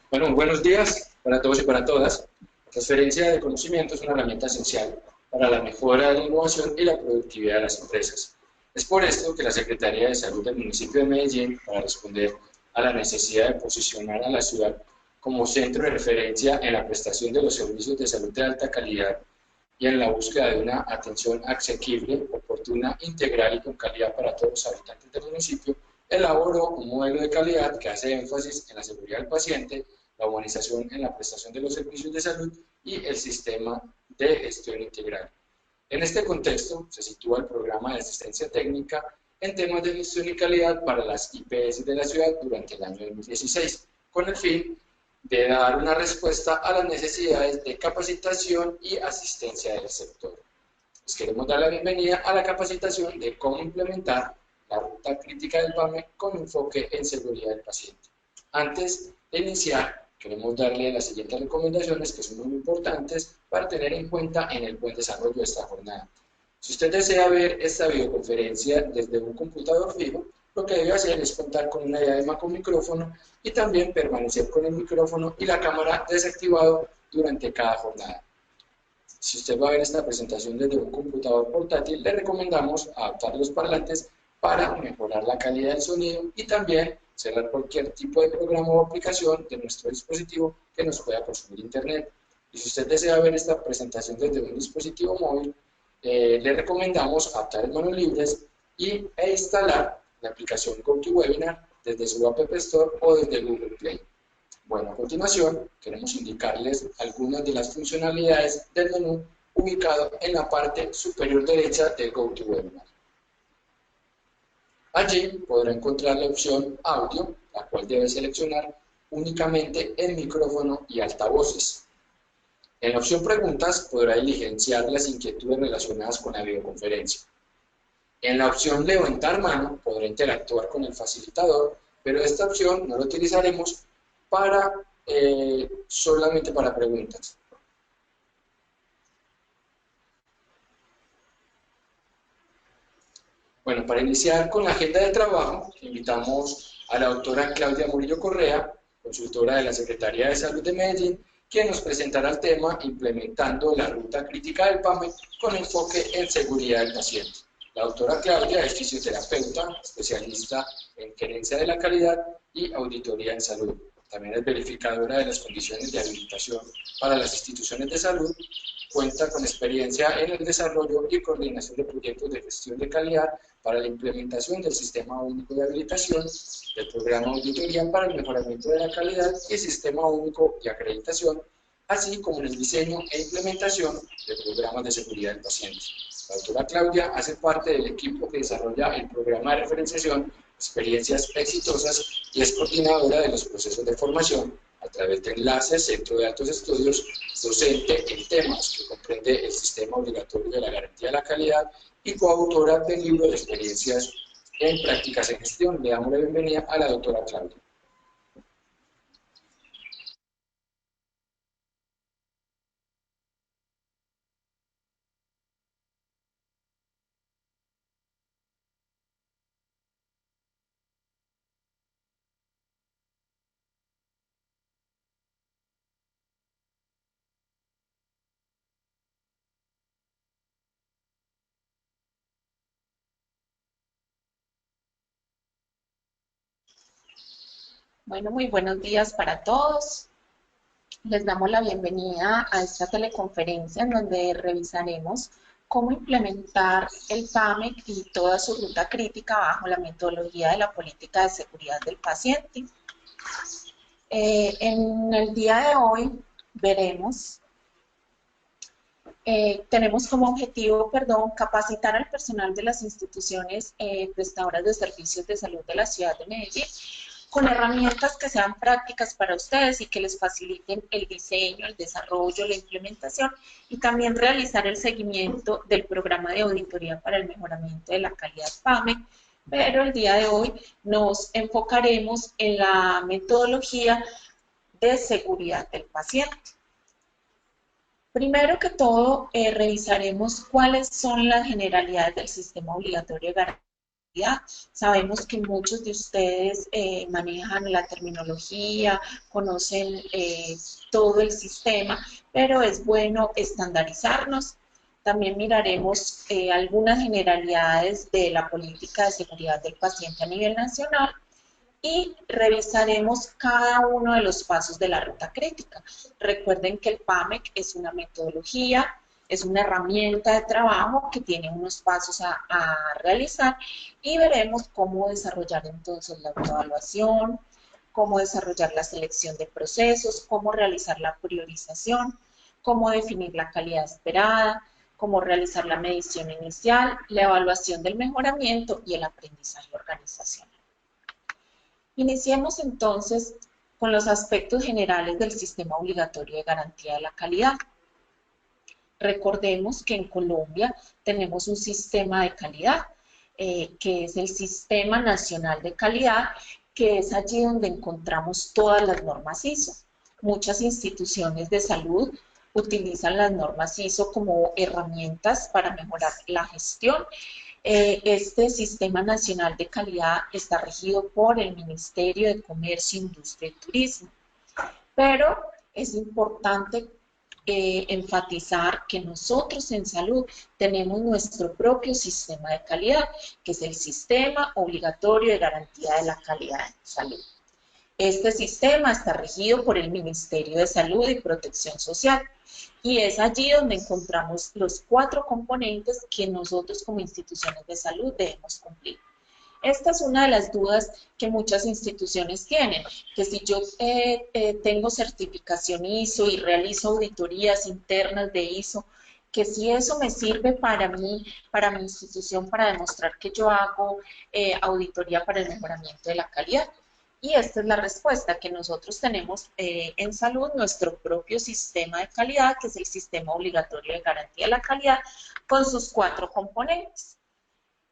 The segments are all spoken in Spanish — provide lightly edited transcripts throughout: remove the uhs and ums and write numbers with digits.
Bueno, buenos días para todos y para todas. La transferencia de conocimiento es una herramienta esencial para la mejora de la innovación y la productividad de las empresas. Es por esto que la Secretaría de Salud del municipio de Medellín, para responder a la necesidad de posicionar a la ciudad como centro de referencia en la prestación de los servicios de salud de alta calidad y en la búsqueda de una atención asequible, oportuna, integral y con calidad para todos los habitantes del municipio, elaboró un modelo de calidad que hace énfasis en la seguridad del paciente, la humanización en la prestación de los servicios de salud y el sistema de gestión integral. En este contexto, se sitúa el programa de asistencia técnica en temas de gestión y calidad para las IPS de la ciudad durante el año 2016, con el fin de dar una respuesta a las necesidades de capacitación y asistencia del sector. Les queremos dar la bienvenida a la capacitación de cómo implementar la ruta crítica del PAME con enfoque en seguridad del paciente. Antes de iniciar, queremos darle las siguientes recomendaciones que son muy importantes para tener en cuenta en el buen desarrollo de esta jornada. Si usted desea ver esta videoconferencia desde un computador fijo, lo que debe hacer es contar con una diadema con micrófono y también permanecer con el micrófono y la cámara desactivado durante cada jornada. Si usted va a ver esta presentación desde un computador portátil, le recomendamos adaptar los parlantes para mejorar la calidad del sonido y también cerrar cualquier tipo de programa o aplicación de nuestro dispositivo que nos pueda consumir internet. Y si usted desea ver esta presentación desde un dispositivo móvil, le recomendamos adaptar en manos libres e instalar la aplicación GoToWebinar desde su App Store o desde Google Play. Bueno, a continuación queremos indicarles algunas de las funcionalidades del menú ubicado en la parte superior derecha de GoToWebinar. Allí podrá encontrar la opción audio, la cual debe seleccionar únicamente el micrófono y altavoces. En la opción preguntas podrá diligenciar las inquietudes relacionadas con la videoconferencia. En la opción levantar mano podrá interactuar con el facilitador, pero esta opción no la utilizaremos solamente para preguntas. Bueno, para iniciar con la agenda de trabajo, invitamos a la doctora Claudia Murillo Correa, consultora de la Secretaría de Salud de Medellín, quien nos presentará el tema implementando la ruta crítica del PAME con enfoque en seguridad del paciente. La doctora Claudia es fisioterapeuta, especialista en gerencia de la calidad y auditoría en salud. También es verificadora de las condiciones de habilitación para las instituciones de salud. Cuenta con experiencia en el desarrollo y coordinación de proyectos de gestión de calidad para la implementación del Sistema Único de Habilitación, del Programa de Auditoría para el Mejoramiento de la Calidad y el Sistema Único de Acreditación, así como en el diseño e implementación de programas de seguridad del paciente. La doctora Claudia hace parte del equipo que desarrolla el programa de referenciación Experiencias Exitosas y es coordinadora de los procesos de formación a través de enlaces, Centro de Altos Estudios, docente en temas que comprende el sistema obligatorio de la garantía de la calidad y coautora del libro de experiencias en prácticas en gestión. Le damos la bienvenida a la doctora Claudia. Bueno, muy buenos días para todos. Les damos la bienvenida a esta teleconferencia en donde revisaremos cómo implementar el PAME y toda su ruta crítica bajo la metodología de la política de seguridad del paciente. En el día de hoy veremos, tenemos como objetivo, capacitar al personal de las instituciones prestadoras de servicios de salud de la ciudad de Medellín con herramientas que sean prácticas para ustedes y que les faciliten el diseño, el desarrollo, la implementación y también realizar el seguimiento del programa de auditoría para el mejoramiento de la calidad PAME, pero el día de hoy nos enfocaremos en la metodología de seguridad del paciente. Primero que todo, revisaremos cuáles son las generalidades del sistema obligatorio de garantía calidad. Sabemos que muchos de ustedes manejan la terminología, conocen todo el sistema, pero es bueno estandarizarnos. También miraremos algunas generalidades de la política de seguridad del paciente a nivel nacional y revisaremos cada uno de los pasos de la ruta crítica. Recuerden que el PAMEC es una metodología, es una herramienta de trabajo que tiene unos pasos a realizar y veremos cómo desarrollar entonces la autoevaluación, cómo desarrollar la selección de procesos, cómo realizar la priorización, cómo definir la calidad esperada, cómo realizar la medición inicial, la evaluación del mejoramiento y el aprendizaje organizacional. Iniciemos entonces con los aspectos generales del sistema obligatorio de garantía de la calidad. Recordemos que en Colombia tenemos un sistema de calidad, que es el Sistema Nacional de Calidad, que es allí donde encontramos todas las normas ISO. Muchas instituciones de salud utilizan las normas ISO como herramientas para mejorar la gestión. Este Sistema Nacional de Calidad está regido por el Ministerio de Comercio, Industria y Turismo. Pero es importante enfatizar que nosotros en salud tenemos nuestro propio sistema de calidad, que es el Sistema Obligatorio de Garantía de la Calidad en Salud. Este sistema está regido por el Ministerio de Salud y Protección Social y es allí donde encontramos los 4 componentes que nosotros como instituciones de salud debemos cumplir. Esta es una de las dudas que muchas instituciones tienen, que si yo tengo certificación ISO y realizo auditorías internas de ISO, que si eso me sirve para mí, para mi institución, para demostrar que yo hago auditoría para el mejoramiento de la calidad. Y esta es la respuesta, que nosotros tenemos en salud nuestro propio sistema de calidad, que es el Sistema Obligatorio de Garantía de la Calidad, con sus 4 componentes,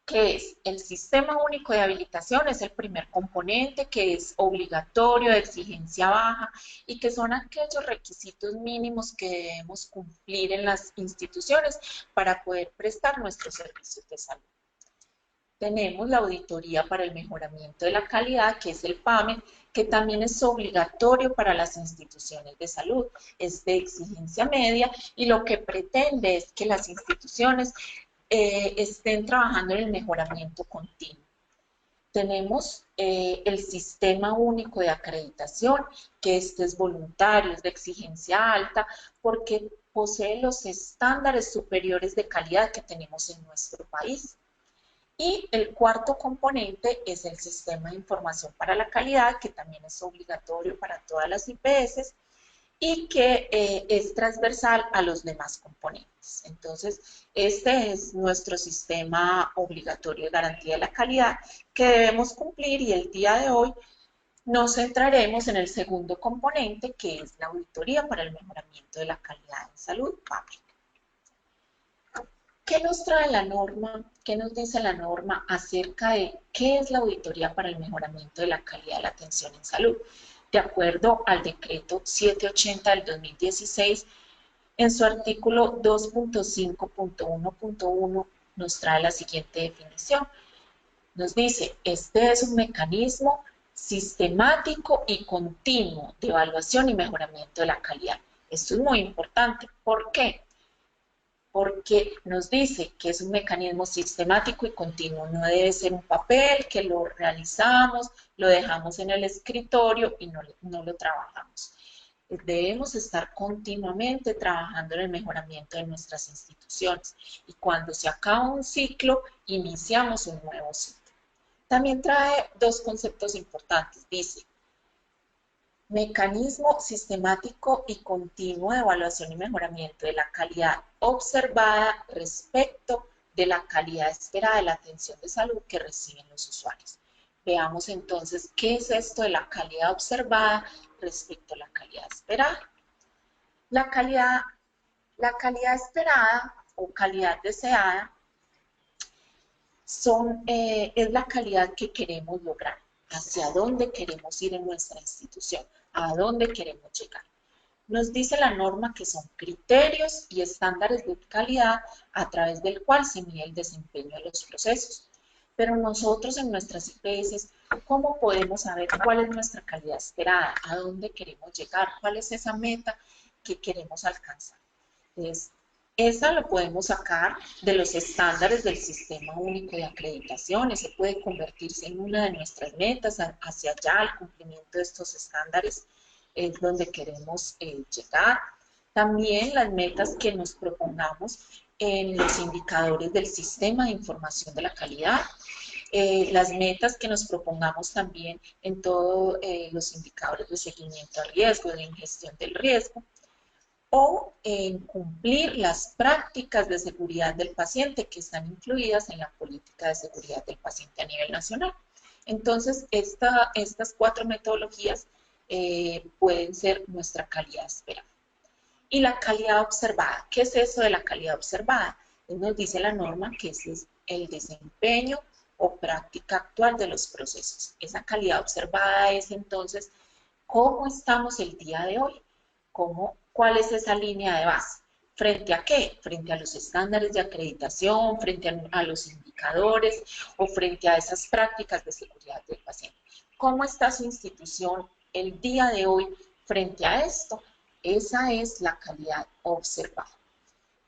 que es el Sistema Único de Habilitación, es el primer componente, que es obligatorio, de exigencia baja, y que son aquellos requisitos mínimos que debemos cumplir en las instituciones para poder prestar nuestros servicios de salud. Tenemos la auditoría para el mejoramiento de la calidad, que es el PAME, que también es obligatorio para las instituciones de salud. Es de exigencia media y lo que pretende es que las instituciones estén trabajando en el mejoramiento continuo. Tenemos el Sistema Único de Acreditación, que este es voluntario, es de exigencia alta, porque posee los estándares superiores de calidad que tenemos en nuestro país. Y el 4º componente es el Sistema de Información para la Calidad, que también es obligatorio para todas las IPS y que es transversal a los demás componentes. Entonces, este es nuestro sistema obligatorio de garantía de la calidad que debemos cumplir, y el día de hoy nos centraremos en el 2º componente, que es la auditoría para el mejoramiento de la calidad en salud, PAMEC. ¿Qué nos trae la norma? ¿Qué nos dice la norma acerca de qué es la auditoría para el mejoramiento de la calidad de la atención en salud? De acuerdo al decreto 780 del 2016, en su artículo 2.5.1.1 nos trae la siguiente definición. Nos dice, este es un mecanismo sistemático y continuo de evaluación y mejoramiento de la calidad. Esto es muy importante. ¿Por qué? Porque nos dice que es un mecanismo sistemático y continuo, no debe ser un papel que lo realizamos, lo dejamos en el escritorio y no lo trabajamos. Debemos estar continuamente trabajando en el mejoramiento de nuestras instituciones y cuando se acaba un ciclo, iniciamos un nuevo ciclo. También trae 2 conceptos importantes, dice, mecanismo sistemático y continuo de evaluación y mejoramiento de la calidad observada respecto de la calidad esperada de la atención de salud que reciben los usuarios. Veamos entonces qué es esto de la calidad observada respecto a la calidad esperada. La calidad esperada o calidad deseada es la calidad que queremos lograr, hacia dónde queremos ir en nuestra institución, a dónde queremos llegar. Nos dice la norma que son criterios y estándares de calidad a través del cual se mide el desempeño de los procesos. Pero nosotros en nuestras IPS, ¿cómo podemos saber cuál es nuestra calidad esperada? ¿A dónde queremos llegar? ¿Cuál es esa meta que queremos alcanzar? Entonces, esa lo podemos sacar de los estándares del Sistema Único de Acreditación. Ese puede convertirse en una de nuestras metas hacia allá, al cumplimiento de estos estándares es donde queremos llegar. También las metas que nos propongamos en los indicadores del Sistema de Información de la Calidad, las metas que nos propongamos también en todos los indicadores de seguimiento al riesgo, de gestión del riesgo, o en cumplir las prácticas de seguridad del paciente que están incluidas en la política de seguridad del paciente a nivel nacional. Entonces, estas 4 metodologías pueden ser nuestra calidad esperada. Y la calidad observada, ¿qué es eso de la calidad observada? Nos dice la norma que es el desempeño o práctica actual de los procesos. Esa calidad observada es entonces cómo estamos el día de hoy, cuál es esa línea de base. ¿Frente a qué? Frente a los estándares de acreditación, frente a los indicadores o frente a esas prácticas de seguridad del paciente. ¿Cómo está su institución el día de hoy frente a esto? Esa es la calidad observada.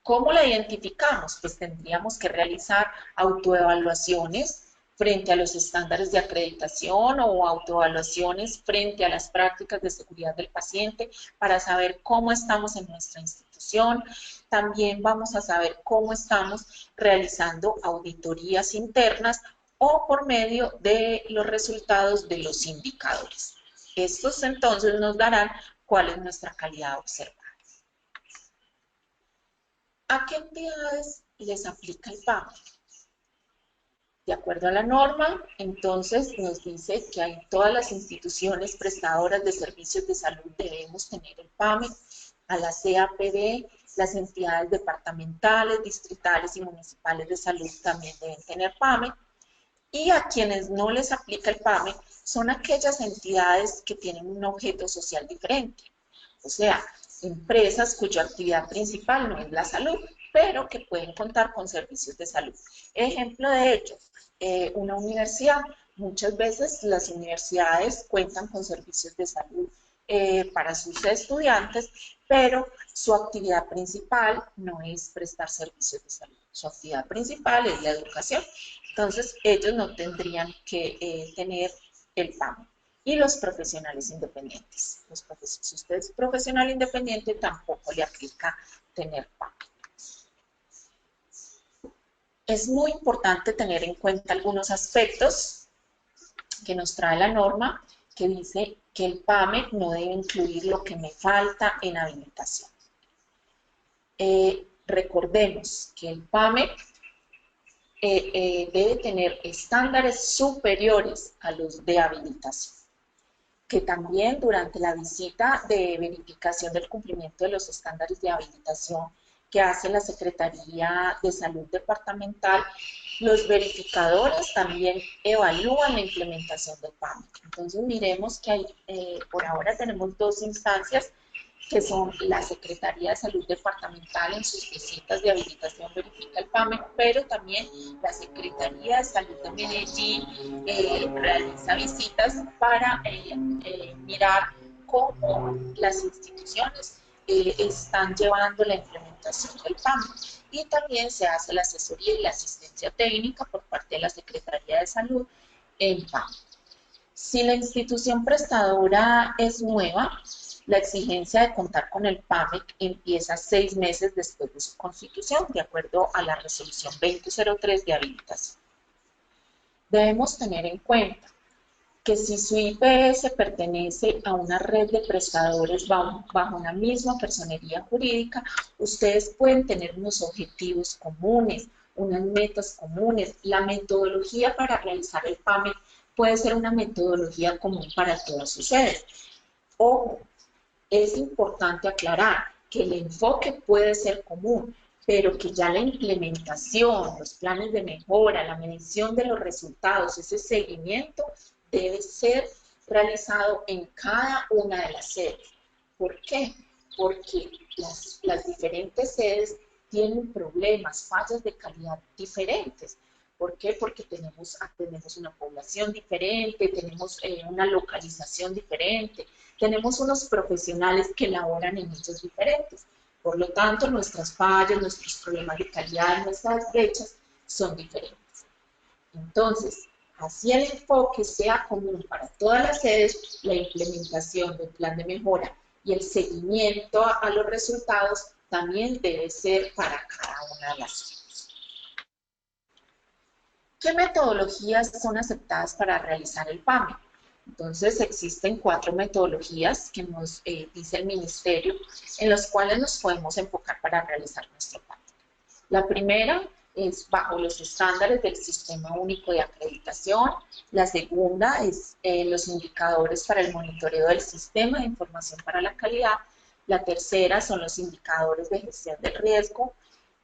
¿Cómo la identificamos? Pues tendríamos que realizar autoevaluaciones frente a los estándares de acreditación o autoevaluaciones frente a las prácticas de seguridad del paciente para saber cómo estamos en nuestra institución. También vamos a saber cómo estamos realizando auditorías internas o por medio de los resultados de los indicadores. Estos entonces nos darán cuál es nuestra calidad observada. ¿A qué entidades les aplica el PAME? De acuerdo a la norma, entonces nos dice que en todas las instituciones prestadoras de servicios de salud debemos tener el PAME, a la CAPD, las entidades departamentales, distritales y municipales de salud también deben tener PAME, y a quienes no les aplica el PAME son aquellas entidades que tienen un objeto social diferente, o sea, empresas cuya actividad principal no es la salud, pero que pueden contar con servicios de salud. Ejemplo de ello, una universidad. Muchas veces las universidades cuentan con servicios de salud para sus estudiantes, pero su actividad principal no es prestar servicios de salud. Su actividad principal es la educación. Entonces, ellos no tendrían que tener el PAME. Y los profesionales independientes. Si usted es profesional independiente, tampoco le aplica tener PAME. Es muy importante tener en cuenta algunos aspectos que nos trae la norma, que dice que el PAME no debe incluir lo que me falta en habilitación. Recordemos que el PAME debe tener estándares superiores a los de habilitación, que también durante la visita de verificación del cumplimiento de los estándares de habilitación que hace la Secretaría de Salud Departamental, los verificadores también evalúan la implementación del PAME. Entonces miremos que por ahora tenemos 2 instancias que son la Secretaría de Salud Departamental en sus visitas de habilitación verifica el PAME, pero también la Secretaría de Salud de Medellín realiza visitas para mirar cómo las instituciones están llevando la implementación del PAME. Y también se hace la asesoría y la asistencia técnica por parte de la Secretaría de Salud en PAME. Si la institución prestadora es nueva, la exigencia de contar con el PAME empieza 6 meses después de su constitución, de acuerdo a la resolución 2003 de habilitación. Debemos tener en cuenta que si su IPS pertenece a una red de prestadores bajo una misma personería jurídica, ustedes pueden tener unos objetivos comunes, unas metas comunes. La metodología para realizar el PAME puede ser una metodología común para todas sus sedes. Ojo, es importante aclarar que el enfoque puede ser común, pero que ya la implementación, los planes de mejora, la medición de los resultados, ese seguimiento debe ser realizado en cada una de las sedes. ¿Por qué? Porque las diferentes sedes tienen problemas, fallas de calidad diferentes. ¿Por qué? Porque tenemos una población diferente, tenemos una localización diferente, tenemos unos profesionales que laboran en hechos diferentes. Por lo tanto, nuestras fallas, nuestros problemas de calidad, nuestras brechas son diferentes. Entonces, así el enfoque sea común para todas las sedes, la implementación del plan de mejora y el seguimiento a los resultados también debe ser para cada una de las sedes. ¿Qué metodologías son aceptadas para realizar el PAME? Entonces, existen 4 metodologías que nos dice el Ministerio, en las cuales nos podemos enfocar para realizar nuestro PAME. La primera es bajo los estándares del Sistema Único de Acreditación. La segunda es los indicadores para el monitoreo del Sistema de Información para la Calidad. La tercera son los indicadores de gestión del riesgo.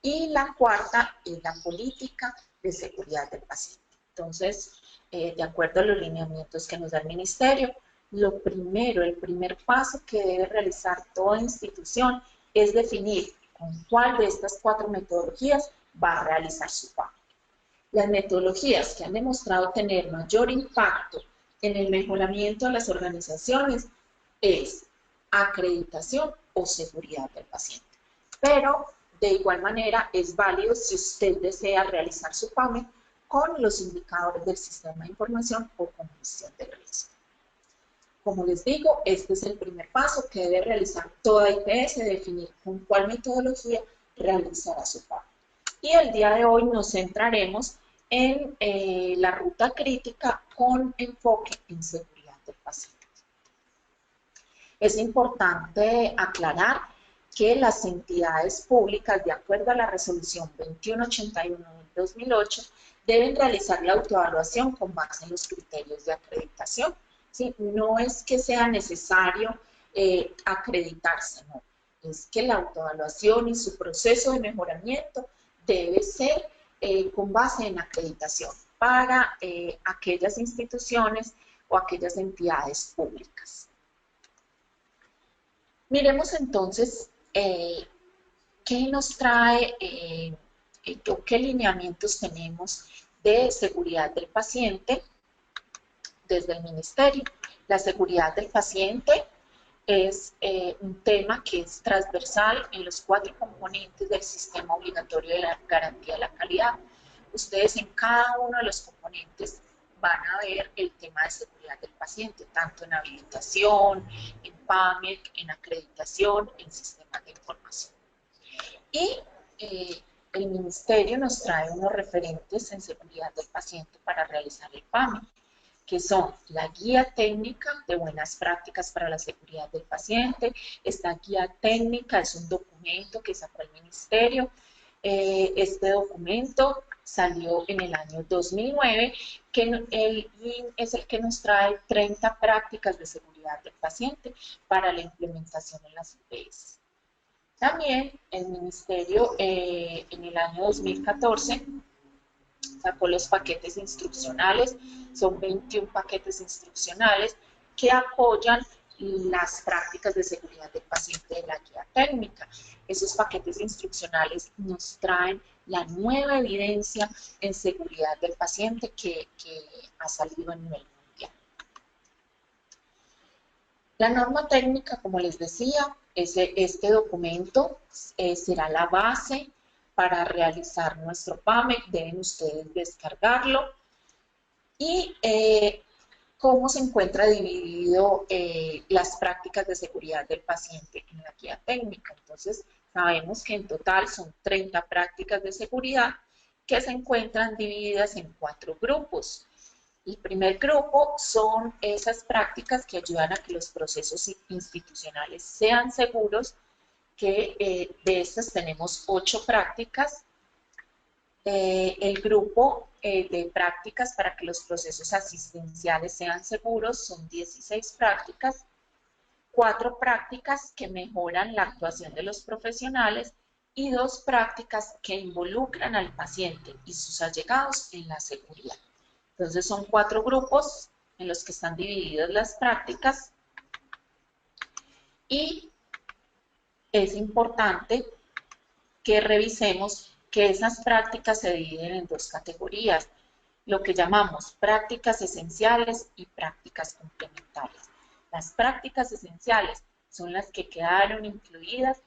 Y la cuarta es la política de seguridad del paciente. Entonces, de acuerdo a los lineamientos que nos da el Ministerio, lo primero, el primer paso que debe realizar toda institución es definir con cuál de estas 4 metodologías va a realizar su PAME. Las metodologías que han demostrado tener mayor impacto en el mejoramiento de las organizaciones es acreditación o seguridad del paciente. Pero, de igual manera, es válido si usted desea realizar su PAME con los indicadores del sistema de información o con gestión del riesgo. Como les digo, este es el primer paso que debe realizar toda IPS, definir con cuál metodología realizará su PAME. Y el día de hoy nos centraremos en la ruta crítica con enfoque en seguridad del paciente. Es importante aclarar que las entidades públicas, de acuerdo a la resolución 2181 del 2008, deben realizar la autoevaluación con base en los criterios de acreditación. ¿Sí? No es que sea necesario acreditarse, no. Es que la autoevaluación y su proceso de mejoramiento debe ser con base en acreditación para aquellas instituciones o aquellas entidades públicas. Miremos entonces qué nos trae o qué lineamientos tenemos de seguridad del paciente desde el Ministerio. La seguridad del paciente es un tema que es transversal en los 4 componentes del sistema obligatorio de la garantía de la calidad. Ustedes en cada uno de los componentes van a ver el tema de seguridad del paciente, tanto en habilitación, en PAMEC, en acreditación, en sistemas de información. Y el Ministerio nos trae unos referentes en seguridad del paciente para realizar el PAME, que son la guía técnica de buenas prácticas para la seguridad del paciente. Esta guía técnica es un documento que sacó el Ministerio. Este documento salió en el año 2009, que es el que nos trae 30 prácticas de seguridad del paciente para la implementación en las IPS. También el Ministerio en el año 2014 sacó los paquetes instruccionales, son 21 paquetes instruccionales que apoyan las prácticas de seguridad del paciente de la guía técnica. Esos paquetes instruccionales nos traen la nueva evidencia en seguridad del paciente que ha salido a nivel mundial. La norma técnica, como les decía, este documento será la base para realizar nuestro PAME. Deben ustedes descargarlo. Y cómo se encuentra dividido las prácticas de seguridad del paciente en la guía técnica. Entonces, sabemos que en total son 30 prácticas de seguridad que se encuentran divididas en 4 grupos. El primer grupo son esas prácticas que ayudan a que los procesos institucionales sean seguros, que de estas tenemos 8 prácticas. El grupo de prácticas para que los procesos asistenciales sean seguros son 16 prácticas, 4 prácticas que mejoran la actuación de los profesionales y 2 prácticas que involucran al paciente y sus allegados en la seguridad. Entonces son 4 grupos en los que están divididas las prácticas y es importante que revisemos que esas prácticas se dividen en dos categorías, lo que llamamos prácticas esenciales y prácticas complementarias. Las prácticas esenciales son las que quedaron incluidas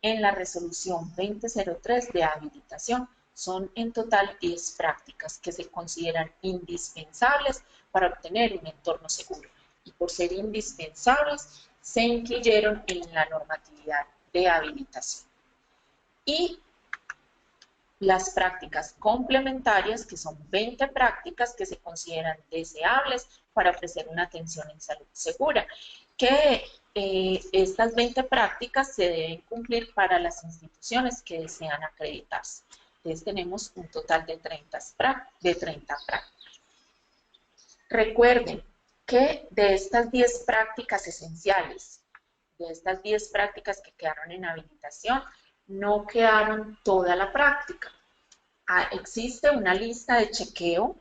en la resolución 2003 de habilitación. Son en total 10 prácticas que se consideran indispensables para obtener un entorno seguro. Y por ser indispensables, se incluyeron en la normatividad de habilitación. Y las prácticas complementarias, que son 20 prácticas que se consideran deseables para ofrecer una atención en salud segura, que estas 20 prácticas se deben cumplir para las instituciones que desean acreditarse. Entonces tenemos un total de 30 prácticas. Recuerden que de estas 10 prácticas esenciales, de estas 10 prácticas que quedaron en habilitación, no quedaron toda la práctica. Existe una lista de chequeo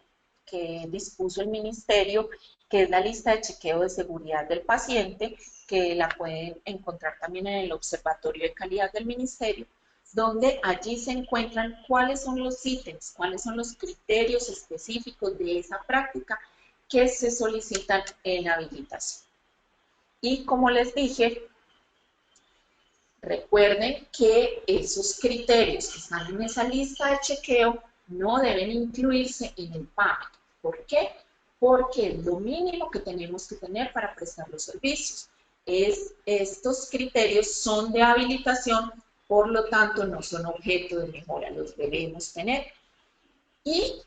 que dispuso el ministerio, que es la lista de chequeo de seguridad del paciente, que la pueden encontrar también en el Observatorio de Calidad del Ministerio, donde allí se encuentran cuáles son los ítems, cuáles son los criterios específicos de esa práctica que se solicitan en habilitación. Y como les dije, recuerden que esos criterios que están en esa lista de chequeo no deben incluirse en el PAME. ¿Por qué? Porque es lo mínimo que tenemos que tener para prestar los servicios. Estos criterios son de habilitación, por lo tanto no son objeto de mejora, los debemos tener. Y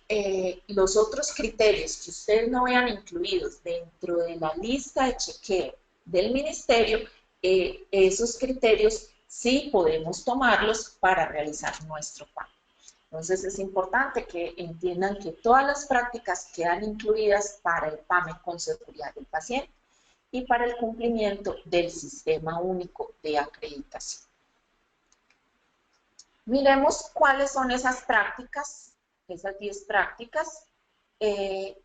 los otros criterios que ustedes no vean incluidos dentro de la lista de chequeo del ministerio, esos criterios sí podemos tomarlos para realizar nuestro PAME. Entonces es importante que entiendan que todas las prácticas quedan incluidas para el PAME con seguridad del paciente y para el cumplimiento del Sistema Único de Acreditación. Miremos cuáles son esas prácticas, esas 10 prácticas que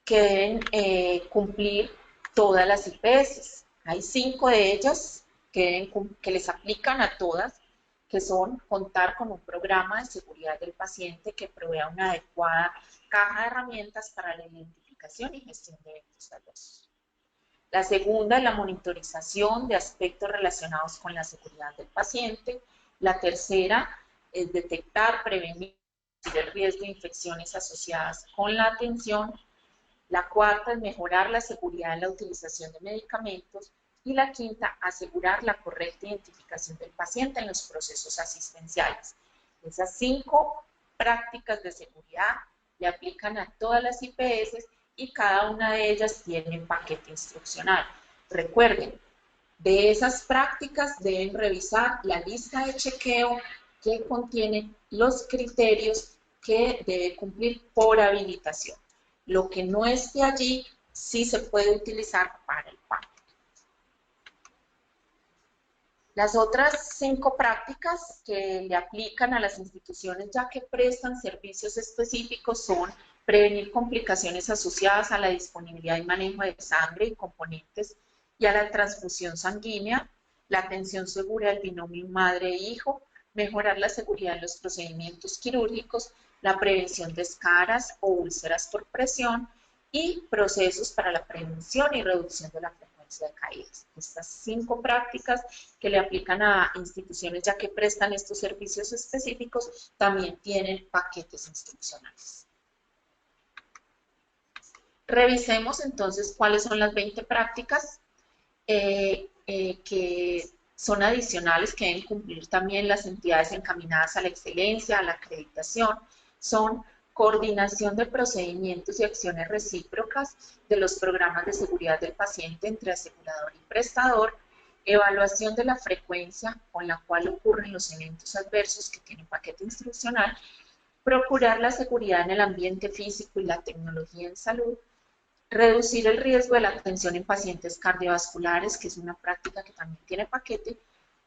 deben cumplir todas las IPS. Hay 5 de ellas que les aplican a todas, que son contar con un programa de seguridad del paciente que provea una adecuada caja de herramientas para la identificación y gestión de eventos adversos. La segunda es la monitorización de aspectos relacionados con la seguridad del paciente. La tercera es detectar, prevenir el riesgo de infecciones asociadas con la atención. La cuarta es mejorar la seguridad en la utilización de medicamentos. Y la quinta, asegurar la correcta identificación del paciente en los procesos asistenciales. Esas 5 prácticas de seguridad le aplican a todas las IPS y cada una de ellas tiene un paquete instruccional. Recuerden, de esas prácticas deben revisar la lista de chequeo que contiene los criterios que debe cumplir por habilitación. Lo que no esté allí sí se puede utilizar para el PAME. Las otras 5 prácticas que le aplican a las instituciones ya que prestan servicios específicos son prevenir complicaciones asociadas a la disponibilidad y manejo de sangre y componentes y a la transfusión sanguínea, la atención segura del binomio madre-hijo, mejorar la seguridad en los procedimientos quirúrgicos, la prevención de escaras o úlceras por presión y procesos para la prevención y reducción de la frecuencia de caídas. Estas 5 prácticas que le aplican a instituciones ya que prestan estos servicios específicos también tienen paquetes instruccionales. Revisemos entonces cuáles son las 20 prácticas que son adicionales, que deben cumplir también las entidades encaminadas a la excelencia, a la acreditación. Son coordinación de procedimientos y acciones recíprocas de los programas de seguridad del paciente entre asegurador y prestador, evaluación de la frecuencia con la cual ocurren los eventos adversos que tienen paquete instruccional, procurar la seguridad en el ambiente físico y la tecnología en salud, reducir el riesgo de la atención en pacientes cardiovasculares, que es una práctica que también tiene paquete,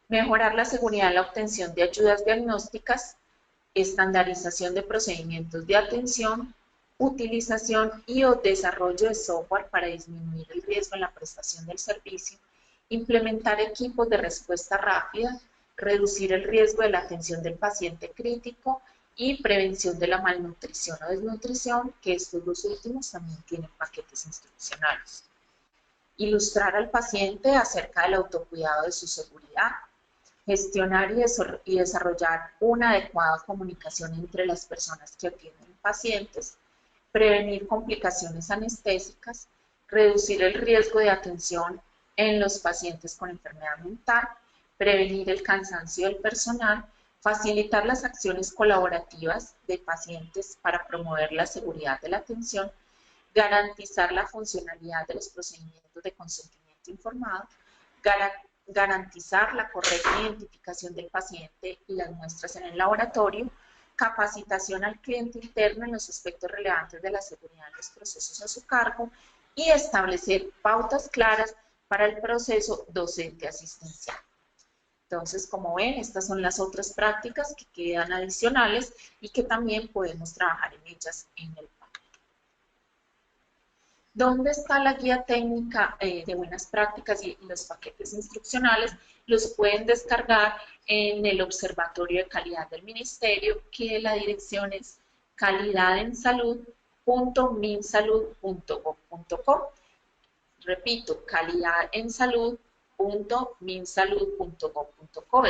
mejorar la seguridad en la obtención de ayudas diagnósticas, estandarización de procedimientos de atención, utilización y o desarrollo de software para disminuir el riesgo en la prestación del servicio, implementar equipos de respuesta rápida, reducir el riesgo de la atención del paciente crítico y prevención de la malnutrición o desnutrición, que estos dos últimos también tienen paquetes instruccionales. Ilustrar al paciente acerca del autocuidado de su seguridad, gestionar y desarrollar una adecuada comunicación entre las personas que atienden pacientes, prevenir complicaciones anestésicas, reducir el riesgo de atención en los pacientes con enfermedad mental, prevenir el cansancio del personal, facilitar las acciones colaborativas de pacientes para promover la seguridad de la atención, garantizar la funcionalidad de los procedimientos de consentimiento informado, garantizar la correcta identificación del paciente y las muestras en el laboratorio, capacitación al cliente interno en los aspectos relevantes de la seguridad en los procesos a su cargo y establecer pautas claras para el proceso docente asistencial. Entonces, como ven, estas son las otras prácticas que quedan adicionales y que también podemos trabajar en ellas en el PAMIC. ¿Dónde está la guía técnica de buenas prácticas y los paquetes instruccionales? Los pueden descargar en el Observatorio de Calidad del Ministerio, que la dirección es calidadensalud.minsalud.gov.co. Repito, calidadensalud.minsalud.gov.co.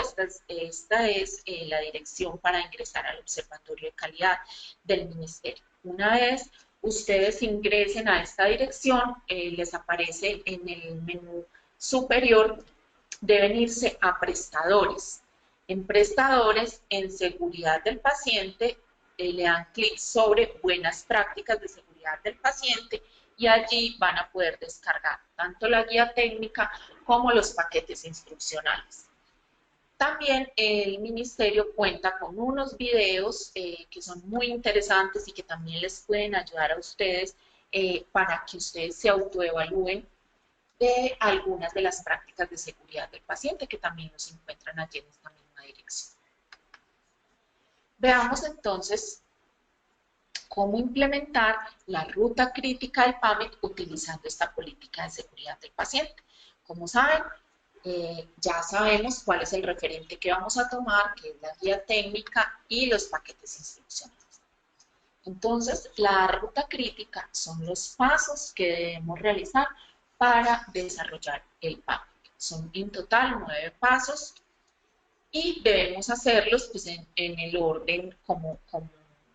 Esta es la dirección para ingresar al Observatorio de Calidad del Ministerio. Una vez ustedes ingresen a esta dirección, les aparece en el menú superior, deben irse a prestadores. En prestadores, en seguridad del paciente, le dan clic sobre buenas prácticas de seguridad del paciente y allí van a poder descargar tanto la guía técnica como los paquetes instruccionales. También el ministerio cuenta con unos videos que son muy interesantes y que también les pueden ayudar a ustedes para que ustedes se autoevalúen de algunas de las prácticas de seguridad del paciente que también los encuentran allí en esta misma dirección. Veamos entonces cómo implementar la ruta crítica del PAMIC utilizando esta política de seguridad del paciente. Como saben, ya sabemos cuál es el referente que vamos a tomar, que es la guía técnica y los paquetes instruccionales. Entonces, la ruta crítica son los pasos que debemos realizar para desarrollar el PAMIC. Son en total 9 pasos y debemos hacerlos pues, en el orden como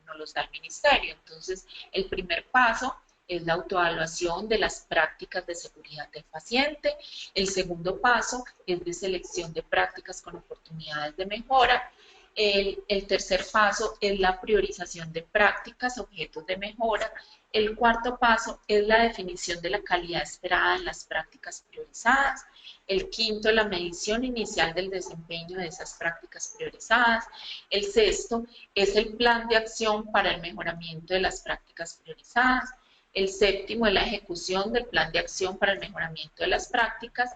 nos los da el ministerio. Entonces, el primer paso es la autoevaluación de las prácticas de seguridad del paciente. El segundo paso es de selección de prácticas con oportunidades de mejora. El tercer paso es la priorización de prácticas, objetos de mejora. El cuarto paso es la definición de la calidad esperada en las prácticas priorizadas. El quinto, la medición inicial del desempeño de esas prácticas priorizadas. El sexto es el plan de acción para el mejoramiento de las prácticas priorizadas. El séptimo es la ejecución del plan de acción para el mejoramiento de las prácticas.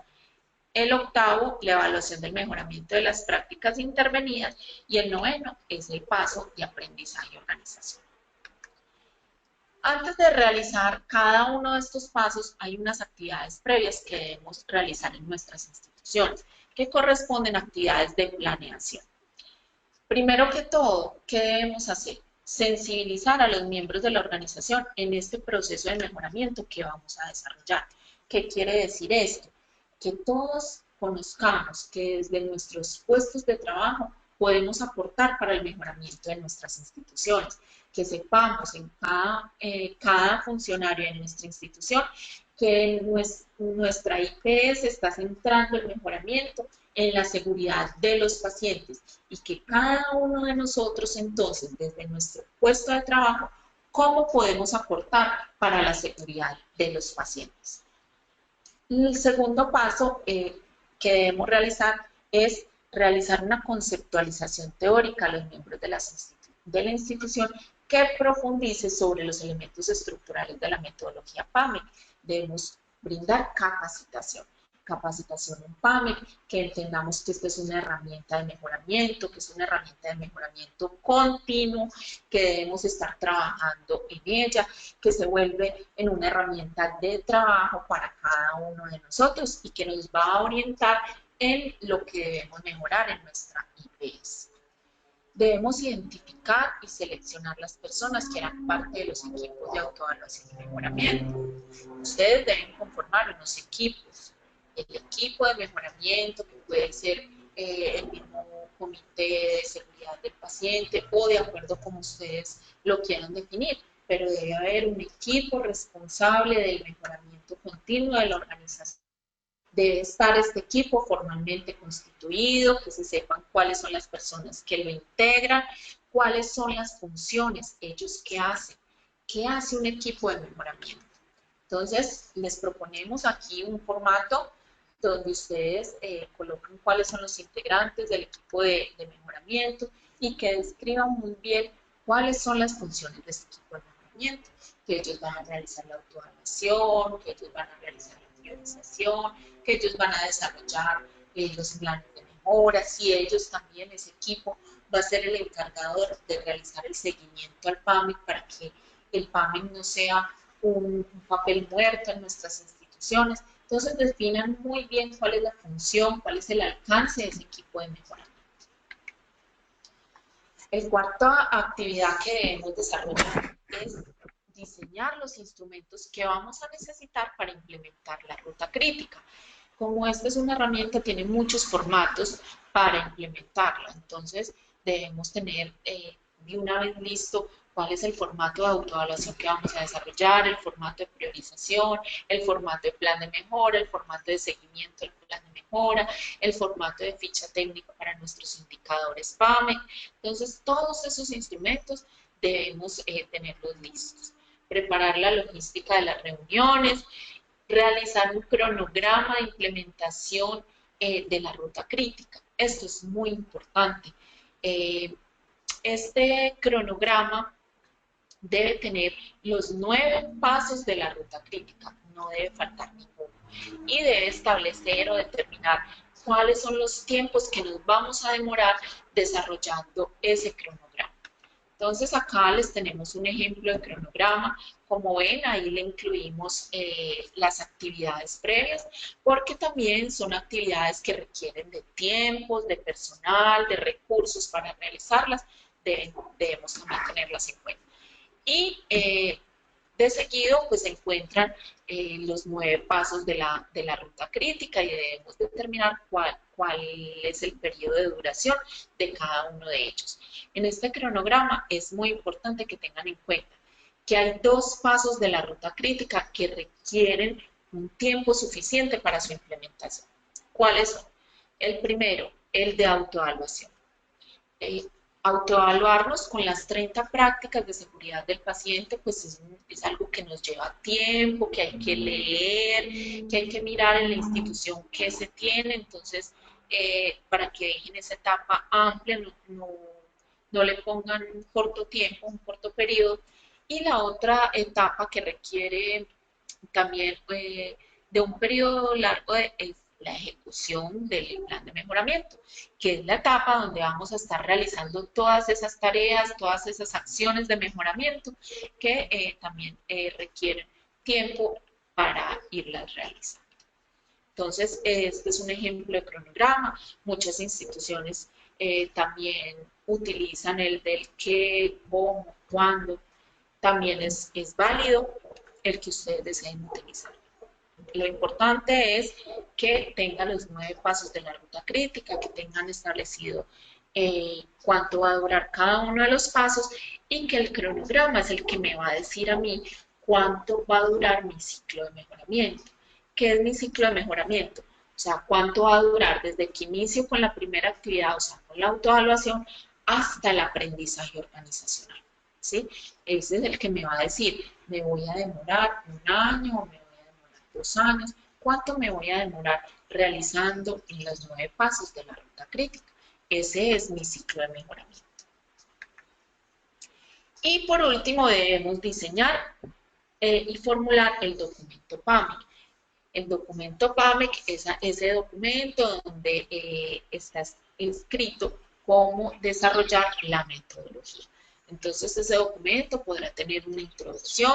El octavo, la evaluación del mejoramiento de las prácticas intervenidas. Y el noveno es el paso de aprendizaje y organización. Antes de realizar cada uno de estos pasos, hay unas actividades previas que debemos realizar en nuestras instituciones, que corresponden a actividades de planeación. Primero que todo, ¿qué debemos hacer? Sensibilizar a los miembros de la organización en este proceso de mejoramiento que vamos a desarrollar. ¿Qué quiere decir esto? Que todos conozcamos que desde nuestros puestos de trabajo podemos aportar para el mejoramiento de nuestras instituciones, que sepamos en cada funcionario de nuestra institución que nuestra IP se está centrando el mejoramiento en la seguridad de los pacientes y que cada uno de nosotros entonces desde nuestro puesto de trabajo, ¿cómo podemos aportar para la seguridad de los pacientes? El segundo paso que debemos realizar es realizar una conceptualización teórica a los miembros de la institución que profundice sobre los elementos estructurales de la metodología PAMIC. Debemos brindar capacitación en PAMIC, que entendamos que esta es una herramienta de mejoramiento, que es una herramienta de mejoramiento continuo, que debemos estar trabajando en ella, que se vuelve en una herramienta de trabajo para cada uno de nosotros y que nos va a orientar en lo que debemos mejorar en nuestra IPS. Debemos identificar y seleccionar las personas que eran parte de los equipos de autoevaluación y mejoramiento. Ustedes deben conformar unos equipos. El equipo de mejoramiento, que puede ser el mismo comité de seguridad del paciente o de acuerdo como ustedes lo quieran definir, pero debe haber un equipo responsable del mejoramiento continuo de la organización. Debe estar este equipo formalmente constituido, que se sepan cuáles son las personas que lo integran, cuáles son las funciones, ellos qué hacen, qué hace un equipo de mejoramiento. Entonces, les proponemos aquí un formato donde ustedes colocan cuáles son los integrantes del equipo de mejoramiento y que describan muy bien cuáles son las funciones de este equipo de mejoramiento, que ellos van a realizar la autoevaluación, que ellos van a realizar la priorización, que ellos van a desarrollar los planes de mejora, si ellos también, ese equipo, va a ser el encargado de realizar el seguimiento al PAMIC para que el PAMIC no sea un papel muerto en nuestras instituciones. Entonces definan muy bien cuál es la función, cuál es el alcance de ese equipo de mejoramiento. La cuarta actividad que debemos desarrollar es diseñar los instrumentos que vamos a necesitar para implementar la ruta crítica. Como esta es una herramienta, tiene muchos formatos para implementarla, entonces debemos tener de una vez listo cuál es el formato de autoevaluación que vamos a desarrollar, el formato de priorización, el formato de plan de mejora, el formato de seguimiento del plan de mejora, el formato de ficha técnica para nuestros indicadores PAMIC. Entonces, todos esos instrumentos debemos tenerlos listos. Preparar la logística de las reuniones, realizar un cronograma de implementación de la ruta crítica. Esto es muy importante. Este cronograma debe tener los 9 pasos de la ruta crítica, no debe faltar ninguno. Y debe establecer o determinar cuáles son los tiempos que nos vamos a demorar desarrollando ese cronograma. Entonces acá les tenemos un ejemplo de cronograma. Como ven, ahí le incluimos las actividades previas, porque también son actividades que requieren de tiempos, de personal, de recursos para realizarlas. Debemos también tenerlas en cuenta. Y de seguido, pues se encuentran los 9 pasos de la ruta crítica y debemos determinar cuál es el periodo de duración de cada uno de ellos. En este cronograma es muy importante que tengan en cuenta que hay 2 pasos de la ruta crítica que requieren un tiempo suficiente para su implementación. ¿Cuáles son? El primero, el de autoevaluación. Autoevaluarnos con las 30 prácticas de seguridad del paciente, pues es algo que nos lleva tiempo, que hay que leer, que hay que mirar en la institución qué se tiene. Entonces, para que dejen esa etapa amplia, no le pongan un corto tiempo, un corto periodo. Y la otra etapa que requiere también de un periodo largo es la ejecución del plan de mejoramiento, que es la etapa donde vamos a estar realizando todas esas tareas, todas esas acciones de mejoramiento que también requieren tiempo para irlas realizando. Entonces, este es un ejemplo de cronograma. Muchas instituciones también utilizan el del qué, cómo, cuándo. También es válido el que ustedes deseen utilizar. Lo importante es que tengan los 9 pasos de la ruta crítica, que tengan establecido cuánto va a durar cada uno de los pasos y que el cronograma es el que me va a decir a mí cuánto va a durar mi ciclo de mejoramiento. ¿Qué es mi ciclo de mejoramiento? O sea, cuánto va a durar desde que inicio con la primera actividad, o sea, con la autoevaluación, hasta el aprendizaje organizacional, ¿sí? Ese es el que me va a decir, me voy a demorar 1 año o me voy a demorar 2 años, cuánto me voy a demorar realizando en los 9 pasos de la ruta crítica. Ese es mi ciclo de mejoramiento. Y por último debemos diseñar y formular el documento PAMIC. El documento PAMIC es ese documento donde está escrito cómo desarrollar la metodología. Entonces ese documento podrá tener una introducción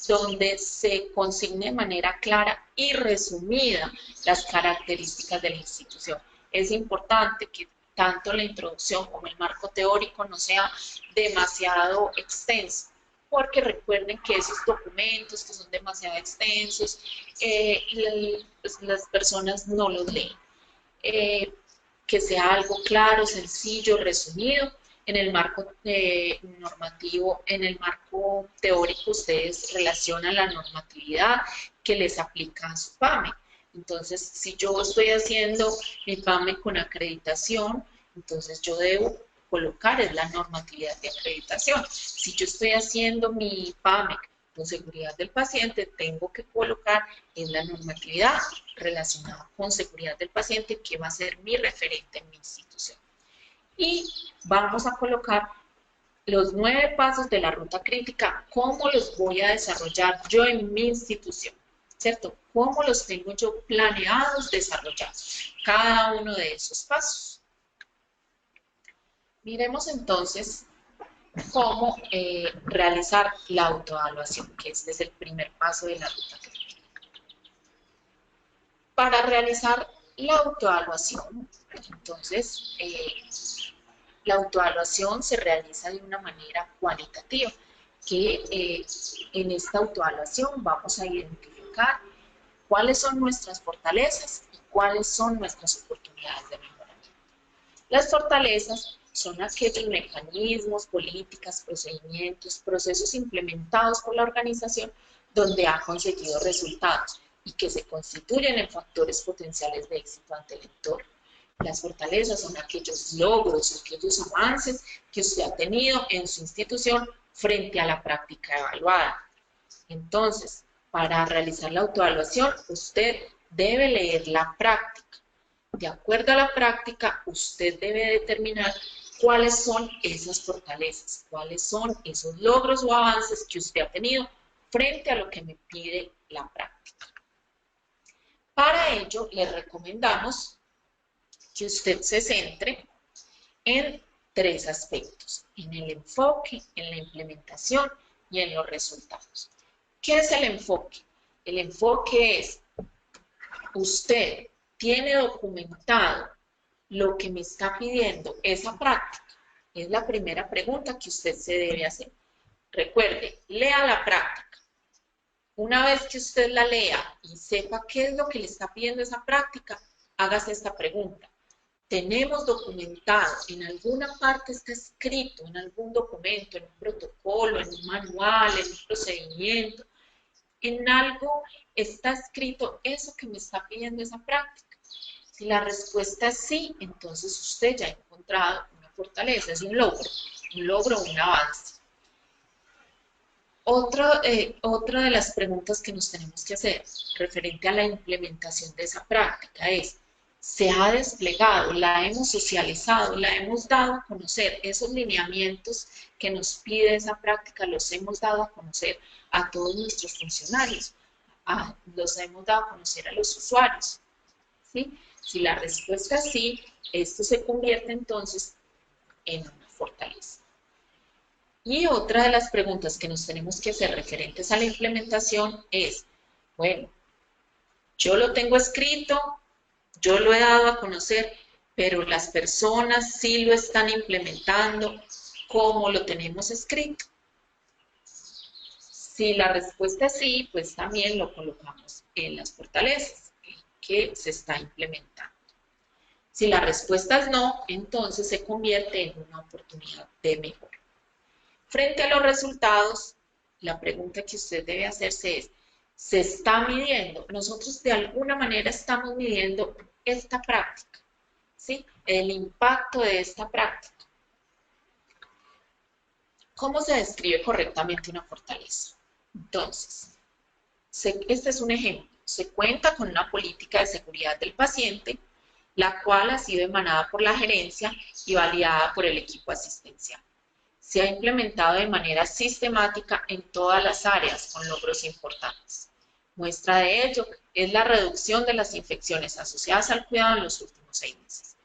donde se consigne de manera clara y resumida las características de la institución. Es importante que tanto la introducción como el marco teórico no sea demasiado extenso, porque recuerden que esos documentos que son demasiado extensos, pues las personas no los leen. Que sea algo claro, sencillo, resumido. En el marco normativo, en el marco teórico, ustedes relacionan la normatividad que les aplica a su PAME. Entonces, si yo estoy haciendo mi PAME con acreditación, entonces yo debo colocar es la normatividad de acreditación. Si yo estoy haciendo mi PAME con seguridad del paciente, tengo que colocar en la normatividad relacionada con seguridad del paciente, que va a ser mi referente en mi institución. Y vamos a colocar los 9 pasos de la ruta crítica, cómo los voy a desarrollar yo en mi institución, ¿cierto? Cómo los tengo yo planeados desarrollar, cada uno de esos pasos. Miremos entonces cómo realizar la autoevaluación, que este es el primer paso de la ruta crítica. Para realizar la autoevaluación, entonces, la autoevaluación se realiza de una manera cualitativa, que en esta autoevaluación vamos a identificar cuáles son nuestras fortalezas y cuáles son nuestras oportunidades de mejoramiento. Las fortalezas son aquellos mecanismos, políticas, procedimientos, procesos implementados por la organización donde ha conseguido resultados y que se constituyen en factores potenciales de éxito ante el entorno. Las fortalezas son aquellos logros, aquellos avances que usted ha tenido en su institución frente a la práctica evaluada. Entonces, para realizar la autoevaluación, usted debe leer la práctica. De acuerdo a la práctica, usted debe determinar cuáles son esas fortalezas, cuáles son esos logros o avances que usted ha tenido frente a lo que me pide la práctica. Para ello, le recomendamos que usted se centre en 3 aspectos: en el enfoque, en la implementación y en los resultados. ¿Qué es el enfoque? El enfoque es, usted tiene documentado lo que me está pidiendo esa práctica. Es la primera pregunta que usted se debe hacer. Recuerde, lea la práctica. Una vez que usted la lea y sepa qué es lo que le está pidiendo esa práctica, hágase esta pregunta. Tenemos documentado, en alguna parte está escrito, en algún documento, en un protocolo, en un manual, en un procedimiento, en algo está escrito eso que me está pidiendo esa práctica. Si la respuesta es sí, entonces usted ya ha encontrado una fortaleza, es un logro, un avance. Otra de las preguntas que nos tenemos que hacer referente a la implementación de esa práctica es: ¿se ha desplegado, la hemos socializado, la hemos dado a conocer? Esos lineamientos que nos pide esa práctica los hemos dado a conocer a todos nuestros funcionarios, los hemos dado a conocer a los usuarios, ¿sí? Si la respuesta es sí, esto se convierte entonces en una fortaleza. Y otra de las preguntas que nos tenemos que hacer referentes a la implementación es, bueno, yo lo tengo escrito, yo lo he dado a conocer, pero las personas sí lo están implementando como lo tenemos escrito. Si la respuesta es sí, pues también lo colocamos en las fortalezas que se está implementando. Si la respuesta es no, entonces se convierte en una oportunidad de mejora. Frente a los resultados, la pregunta que usted debe hacerse es: ¿se está midiendo? Nosotros de alguna manera estamos midiendo esta práctica, ¿sí? El impacto de esta práctica. ¿Cómo se describe correctamente una fortaleza? Entonces, este es un ejemplo. Se cuenta con una política de seguridad del paciente, la cual ha sido emanada por la gerencia y validada por el equipo asistencial. Se ha implementado de manera sistemática en todas las áreas con logros importantes. Muestra de ello es la reducción de las infecciones asociadas al cuidado en los últimos 6 meses.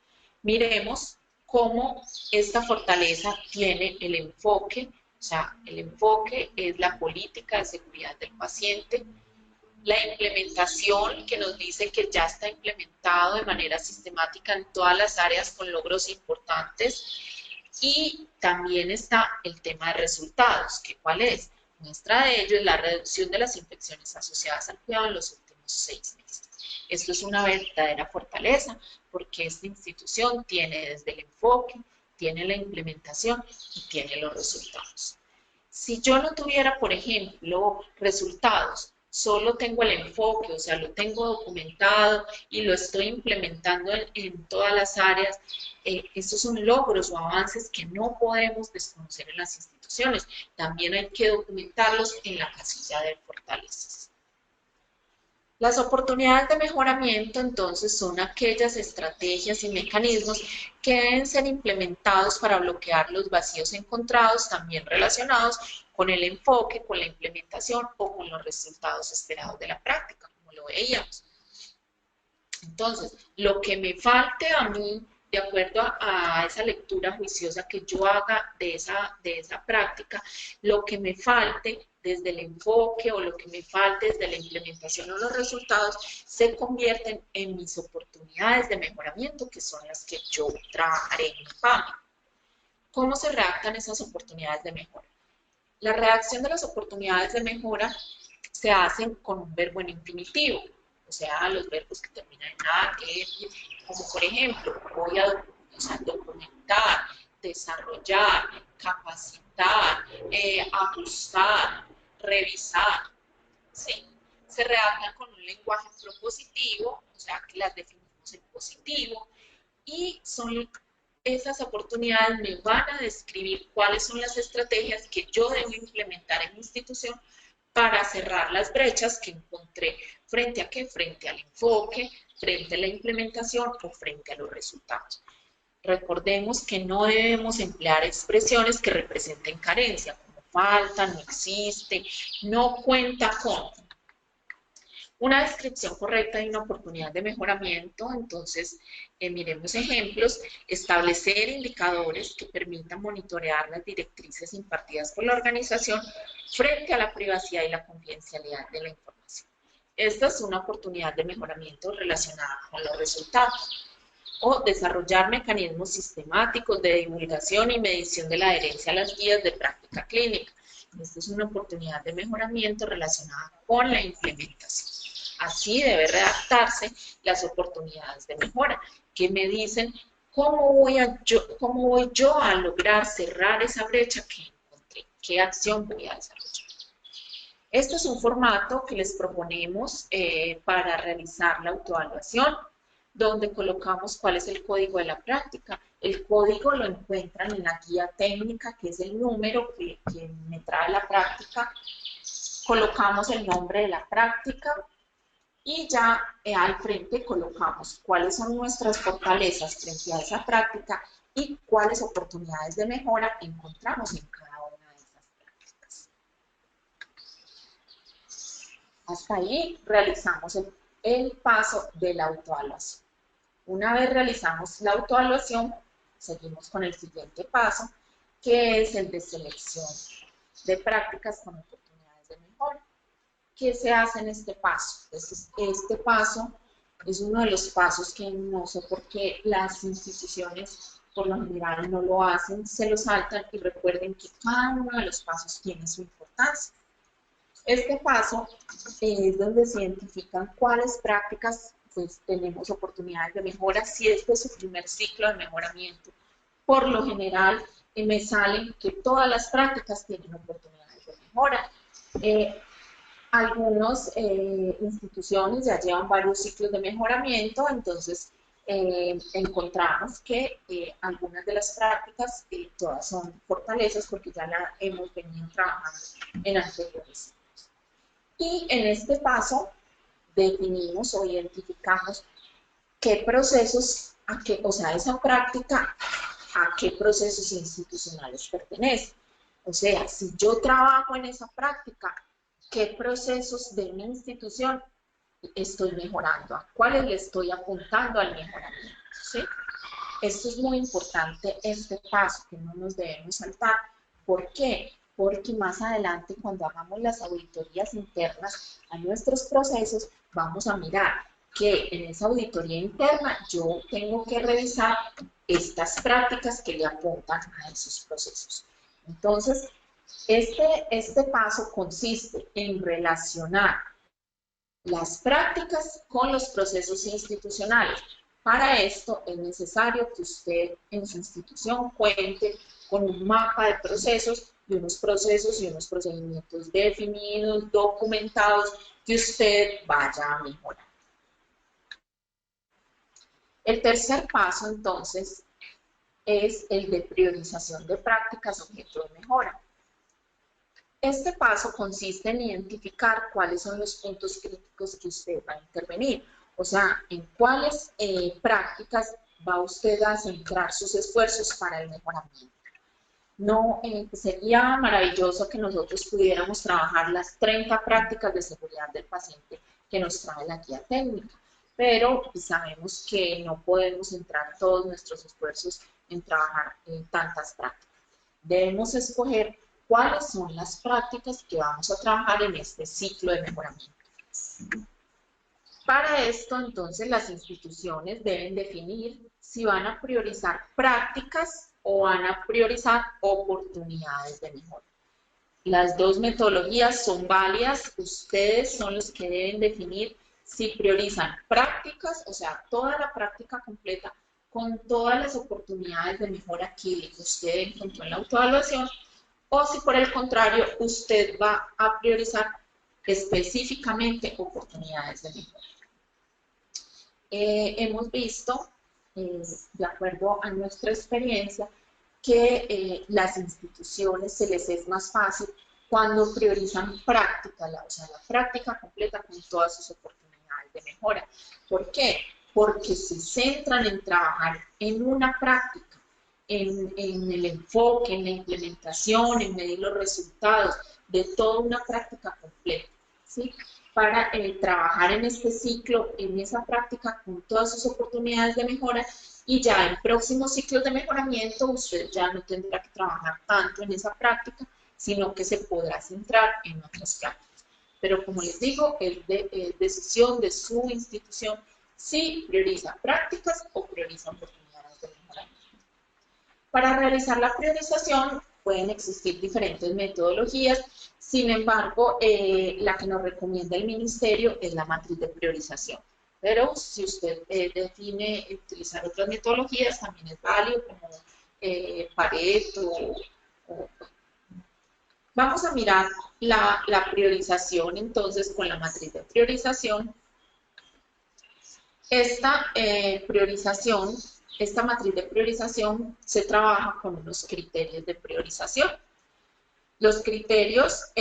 Miremos cómo esta fortaleza tiene el enfoque, o sea, el enfoque es la política de seguridad del paciente, la implementación que nos dice que ya está implementado de manera sistemática en todas las áreas con logros importantes, y también está el tema de resultados, que ¿cuál es? Muestra de ello es la reducción de las infecciones asociadas al cuidado en los últimos 6 meses. Esto es una verdadera fortaleza porque esta institución tiene desde el enfoque, tiene la implementación y tiene los resultados. Si yo no tuviera, por ejemplo, resultados, solo tengo el enfoque, o sea, lo tengo documentado y lo estoy implementando en todas las áreas, estos son logros o avances que no podemos desconocer en las instituciones. También hay que documentarlos en la casilla de fortalezas. Las oportunidades de mejoramiento, entonces, son aquellas estrategias y mecanismos que deben ser implementados para bloquear los vacíos encontrados, también relacionados con el enfoque, con la implementación o con los resultados esperados de la práctica, como lo veíamos. Entonces, lo que me falte a mí, de acuerdo a esa lectura juiciosa que yo haga de esa práctica, lo que me falte desde el enfoque o lo que me falte desde la implementación o los resultados, se convierten en mis oportunidades de mejoramiento, que son las que yo trabajaré en mi PAMI. ¿Cómo se redactan esas oportunidades de mejora? La redacción de las oportunidades de mejora se hacen con un verbo en infinitivo, o sea, los verbos que terminan en a, como por ejemplo, voy a documentar, desarrollar, capacitar, ajustar, revisar, ¿sí? Se redactan con un lenguaje propositivo, o sea, que las definimos en positivo, y son esas oportunidades me van a describir cuáles son las estrategias que yo debo implementar en mi institución para cerrar las brechas que encontré frente a qué, frente al enfoque, frente a la implementación o frente a los resultados. Recordemos que no debemos emplear expresiones que representen carencia, como falta, no existe, no cuenta con. Una descripción correcta de una oportunidad de mejoramiento, entonces miremos ejemplos, establecer indicadores que permitan monitorear las directrices impartidas por la organización frente a la privacidad y la confidencialidad de la información. Esta es una oportunidad de mejoramiento relacionada con los resultados. O desarrollar mecanismos sistemáticos de divulgación y medición de la adherencia a las guías de práctica clínica. Esta es una oportunidad de mejoramiento relacionada con la implementación. Así debe redactarse las oportunidades de mejora, que me dicen cómo voy yo a lograr cerrar esa brecha que encontré, qué acción voy a desarrollar. Este es un formato que les proponemos para realizar la autoevaluación, donde colocamos cuál es el código de la práctica. El código lo encuentran en la guía técnica, que es el número que me trae la práctica. Colocamos el nombre de la práctica y ya al frente colocamos cuáles son nuestras fortalezas frente a esa práctica y cuáles oportunidades de mejora encontramos en cada una de esas prácticas. Hasta ahí realizamos el paso de la autoevaluación. Una vez realizamos la autoevaluación, seguimos con el siguiente paso, que es el de selección de prácticas con oportunidades de mejora. ¿Qué se hace en este paso? Este paso es uno de los pasos que no sé por qué las instituciones por lo general no lo hacen, se lo saltan, y recuerden que cada uno de los pasos tiene su importancia. Este paso es donde se identifican cuáles prácticas pues tenemos oportunidades de mejora. Si este es su primer ciclo de mejoramiento, por lo general me salen que todas las prácticas tienen oportunidades de mejora. Algunas instituciones ya llevan varios ciclos de mejoramiento, entonces encontramos que algunas de las prácticas todas son fortalezas porque ya la hemos venido trabajando en anteriores. Y en este paso definimos o identificamos qué procesos, esa práctica, a qué procesos institucionales pertenece. O sea, si yo trabajo en esa práctica, ¿qué procesos de mi institución estoy mejorando? ¿A cuáles le estoy apuntando al mejoramiento? ¿Sí? Esto es muy importante, este paso que no nos debemos saltar. ¿Por qué? Porque más adelante, cuando hagamos las auditorías internas a nuestros procesos, vamos a mirar que en esa auditoría interna yo tengo que revisar estas prácticas que le apuntan a esos procesos. Entonces, este paso consiste en relacionar las prácticas con los procesos institucionales. Para esto es necesario que usted en su institución cuente con un mapa de procesos y unos procesos y unos procedimientos definidos, documentados, que usted vaya a mejorar. El tercer paso, entonces, es el de priorización de prácticas objeto de mejora. Este paso consiste en identificar cuáles son los puntos críticos que usted va a intervenir, o sea, en cuáles prácticas va usted a centrar sus esfuerzos para el mejoramiento. No, sería maravilloso que nosotros pudiéramos trabajar las 30 prácticas de seguridad del paciente que nos trae la guía técnica, pero sabemos que no podemos centrar todos nuestros esfuerzos en trabajar en tantas prácticas. Debemos escoger cuáles son las prácticas que vamos a trabajar en este ciclo de mejoramiento. Para esto, entonces, las instituciones deben definir si van a priorizar prácticas o van a priorizar oportunidades de mejora. Las dos metodologías son válidas, ustedes son los que deben definir si priorizan prácticas, o sea, toda la práctica completa con todas las oportunidades de mejora que usted encontró en la autoevaluación, o si por el contrario usted va a priorizar específicamente oportunidades de mejora. Hemos visto, de acuerdo a nuestra experiencia, que las instituciones se les es más fácil cuando priorizan práctica, o sea, la práctica completa con todas sus oportunidades de mejora. ¿Por qué? Porque se centran en trabajar en una práctica, en el enfoque, en la implementación, en medir los resultados de toda una práctica completa, ¿sí? Para trabajar en este ciclo, en esa práctica con todas sus oportunidades de mejora, y ya en próximos ciclos de mejoramiento usted ya no tendrá que trabajar tanto en esa práctica, sino que se podrá centrar en otras prácticas. Pero como les digo, es decisión de su institución si prioriza prácticas o prioriza oportunidades de mejoramiento. Para realizar la priorización pueden existir diferentes metodologías, sin embargo, la que nos recomienda el Ministerio es la matriz de priorización. Pero si usted define utilizar otras metodologías, también es válido, como Pareto. Vamos a mirar la priorización, entonces, con la matriz de priorización. Esta matriz de priorización se trabaja con unos criterios de priorización. Los criterios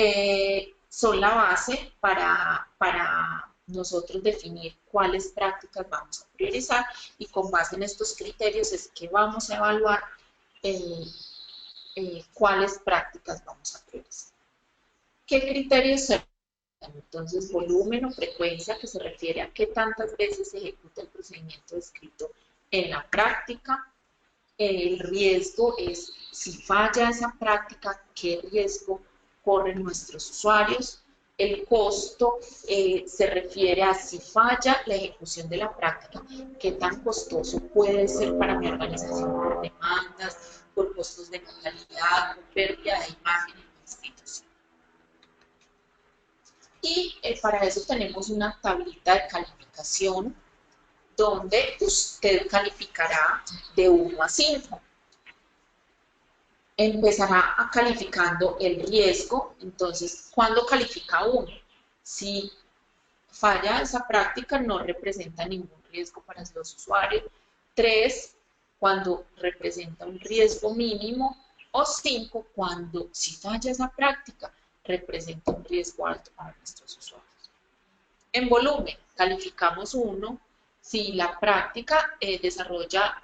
son la base para nosotros definir cuáles prácticas vamos a priorizar, y con base en estos criterios es que vamos a evaluar cuáles prácticas vamos a priorizar. ¿Qué criterios son? Entonces, volumen o frecuencia, que se refiere a qué tantas veces se ejecuta el procedimiento descrito en la práctica. El riesgo es, si falla esa práctica, qué riesgo corren nuestros usuarios. El costo se refiere a si falla la ejecución de la práctica, qué tan costoso puede ser para mi organización por demandas, por costos de calidad, por pérdida de imagen en mi institución. Y para eso tenemos una tablita de calificación donde usted calificará de 1 a 5. Empezará calificando el riesgo. Entonces, ¿cuándo califica 1? Si falla esa práctica, no representa ningún riesgo para los usuarios. 3, cuando representa un riesgo mínimo. O 5, cuando si falla esa práctica, representa un riesgo alto para nuestros usuarios. En volumen, calificamos 1 si la práctica desarrolla,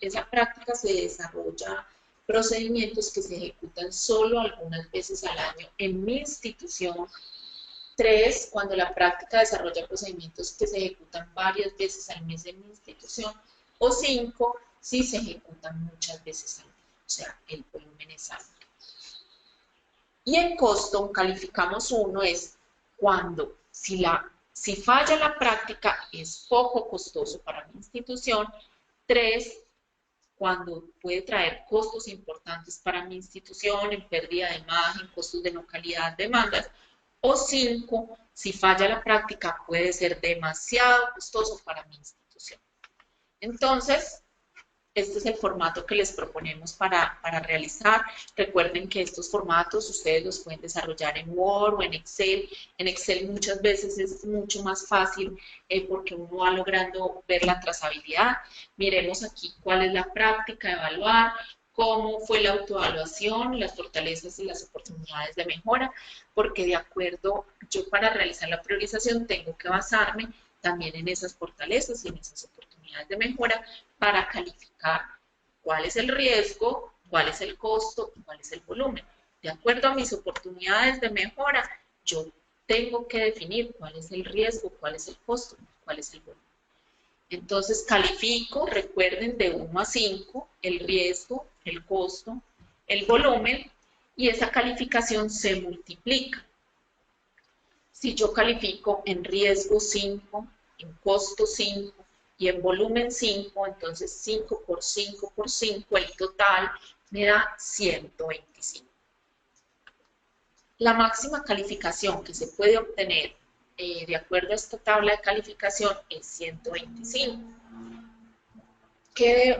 esa práctica se desarrolla procedimientos que se ejecutan solo algunas veces al año en mi institución. 3, cuando la práctica desarrolla procedimientos que se ejecutan varias veces al mes en mi institución. o 5 si se ejecutan muchas veces al día, o sea, el volumen es alto. Y en costo calificamos 1 es cuando si falla la práctica es poco costoso para mi institución. 3, cuando puede traer costos importantes para mi institución en pérdida de imagen, costos de no calidad, demandas. O 5, si falla la práctica puede ser demasiado costoso para mi institución. Entonces, este es el formato que les proponemos para realizar. Recuerden que estos formatos ustedes los pueden desarrollar en Word o en Excel. En Excel muchas veces es mucho más fácil porque uno va logrando ver la trazabilidad. Miremos aquí cuál es la práctica, evaluar, cómo fue la autoevaluación, las fortalezas y las oportunidades de mejora, porque de acuerdo, yo para realizar la priorización tengo que basarme también en esas fortalezas y en esas oportunidades de mejora para calificar cuál es el riesgo, cuál es el costo y cuál es el volumen. De acuerdo a mis oportunidades de mejora, yo tengo que definir cuál es el riesgo, cuál es el costo, cuál es el volumen. Entonces califico, recuerden, de 1 a 5, el riesgo, el costo, el volumen, y esa calificación se multiplica. Si yo califico en riesgo 5, en costo 5 y en volumen 5, entonces 5 por 5 por 5, el total me da 125. La máxima calificación que se puede obtener de acuerdo a esta tabla de calificación es 125.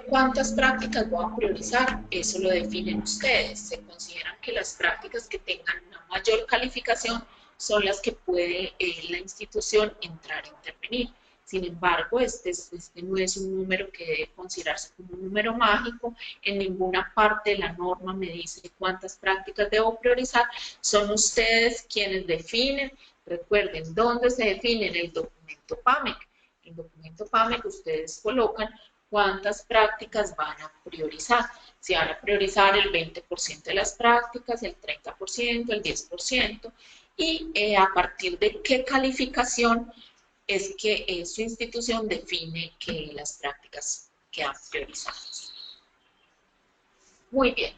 ¿Cuántas prácticas voy a priorizar? Eso lo definen ustedes. Se consideran que las prácticas que tengan una mayor calificación son las que puede la institución entrar a intervenir. Sin embargo, este no es un número que debe considerarse como un número mágico. En ninguna parte de la norma me dice cuántas prácticas debo priorizar. Son ustedes quienes definen. Recuerden, ¿dónde se define? En el documento PAMEC. En el documento PAMEC ustedes colocan cuántas prácticas van a priorizar. Si van a priorizar el 20% de las prácticas, el 30%, el 10%, y a partir de qué calificación es que su institución define que las prácticas quedan priorizadas. Muy bien.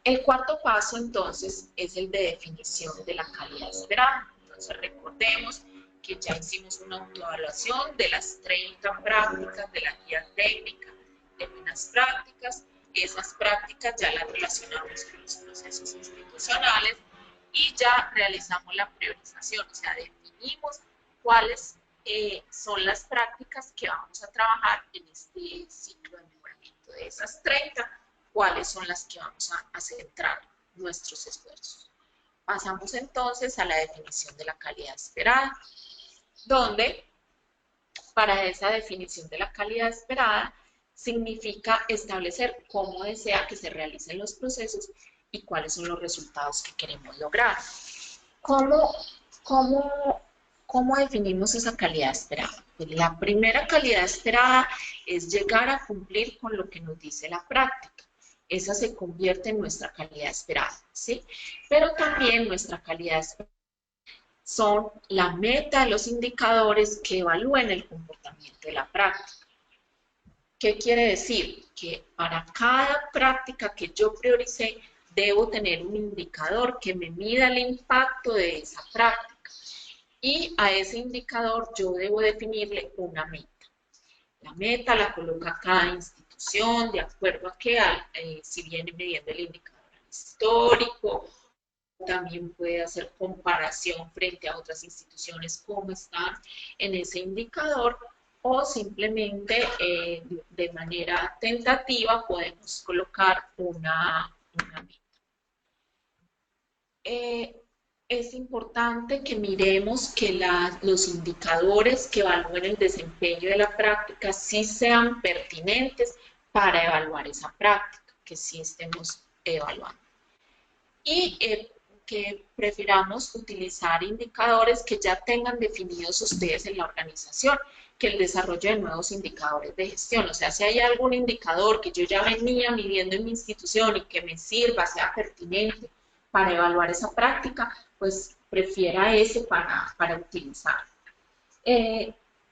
El cuarto paso, entonces, es el de definición de la calidad esperada. Entonces, recordemos que ya hicimos una autoevaluación de las 30 prácticas de la guía técnica de buenas prácticas. Esas prácticas ya las relacionamos con los procesos institucionales y ya realizamos la priorización, o sea, definimos cuáles son las prácticas que vamos a trabajar en este ciclo de mejoramiento. De esas 30, cuáles son las que vamos a centrar nuestros esfuerzos. Pasamos entonces a la definición de la calidad esperada, donde para esa definición de la calidad esperada significa establecer cómo desea que se realicen los procesos y cuáles son los resultados que queremos lograr. ¿Cómo definimos esa calidad esperada? Pues la primera calidad esperada es llegar a cumplir con lo que nos dice la práctica. Esa se convierte en nuestra calidad esperada, ¿sí? Pero también nuestra calidad esperada son la meta de los indicadores que evalúen el comportamiento de la práctica. ¿Qué quiere decir? Que para cada práctica que yo prioricé, debo tener un indicador que me mida el impacto de esa práctica. Y a ese indicador yo debo definirle una meta. La meta la coloca cada institución de acuerdo a que si viene midiendo el indicador histórico, también puede hacer comparación frente a otras instituciones cómo están en ese indicador, o simplemente de manera tentativa podemos colocar una meta. Es importante que miremos que los indicadores que evalúen el desempeño de la práctica sí sean pertinentes para evaluar esa práctica, que sí estemos evaluando. Y que prefiramos utilizar indicadores que ya tengan definidos ustedes en la organización, que el desarrollo de nuevos indicadores de gestión. O sea, si hay algún indicador que yo ya venía midiendo en mi institución y que me sirva, sea pertinente para evaluar esa práctica, pues prefiera ese para utilizar.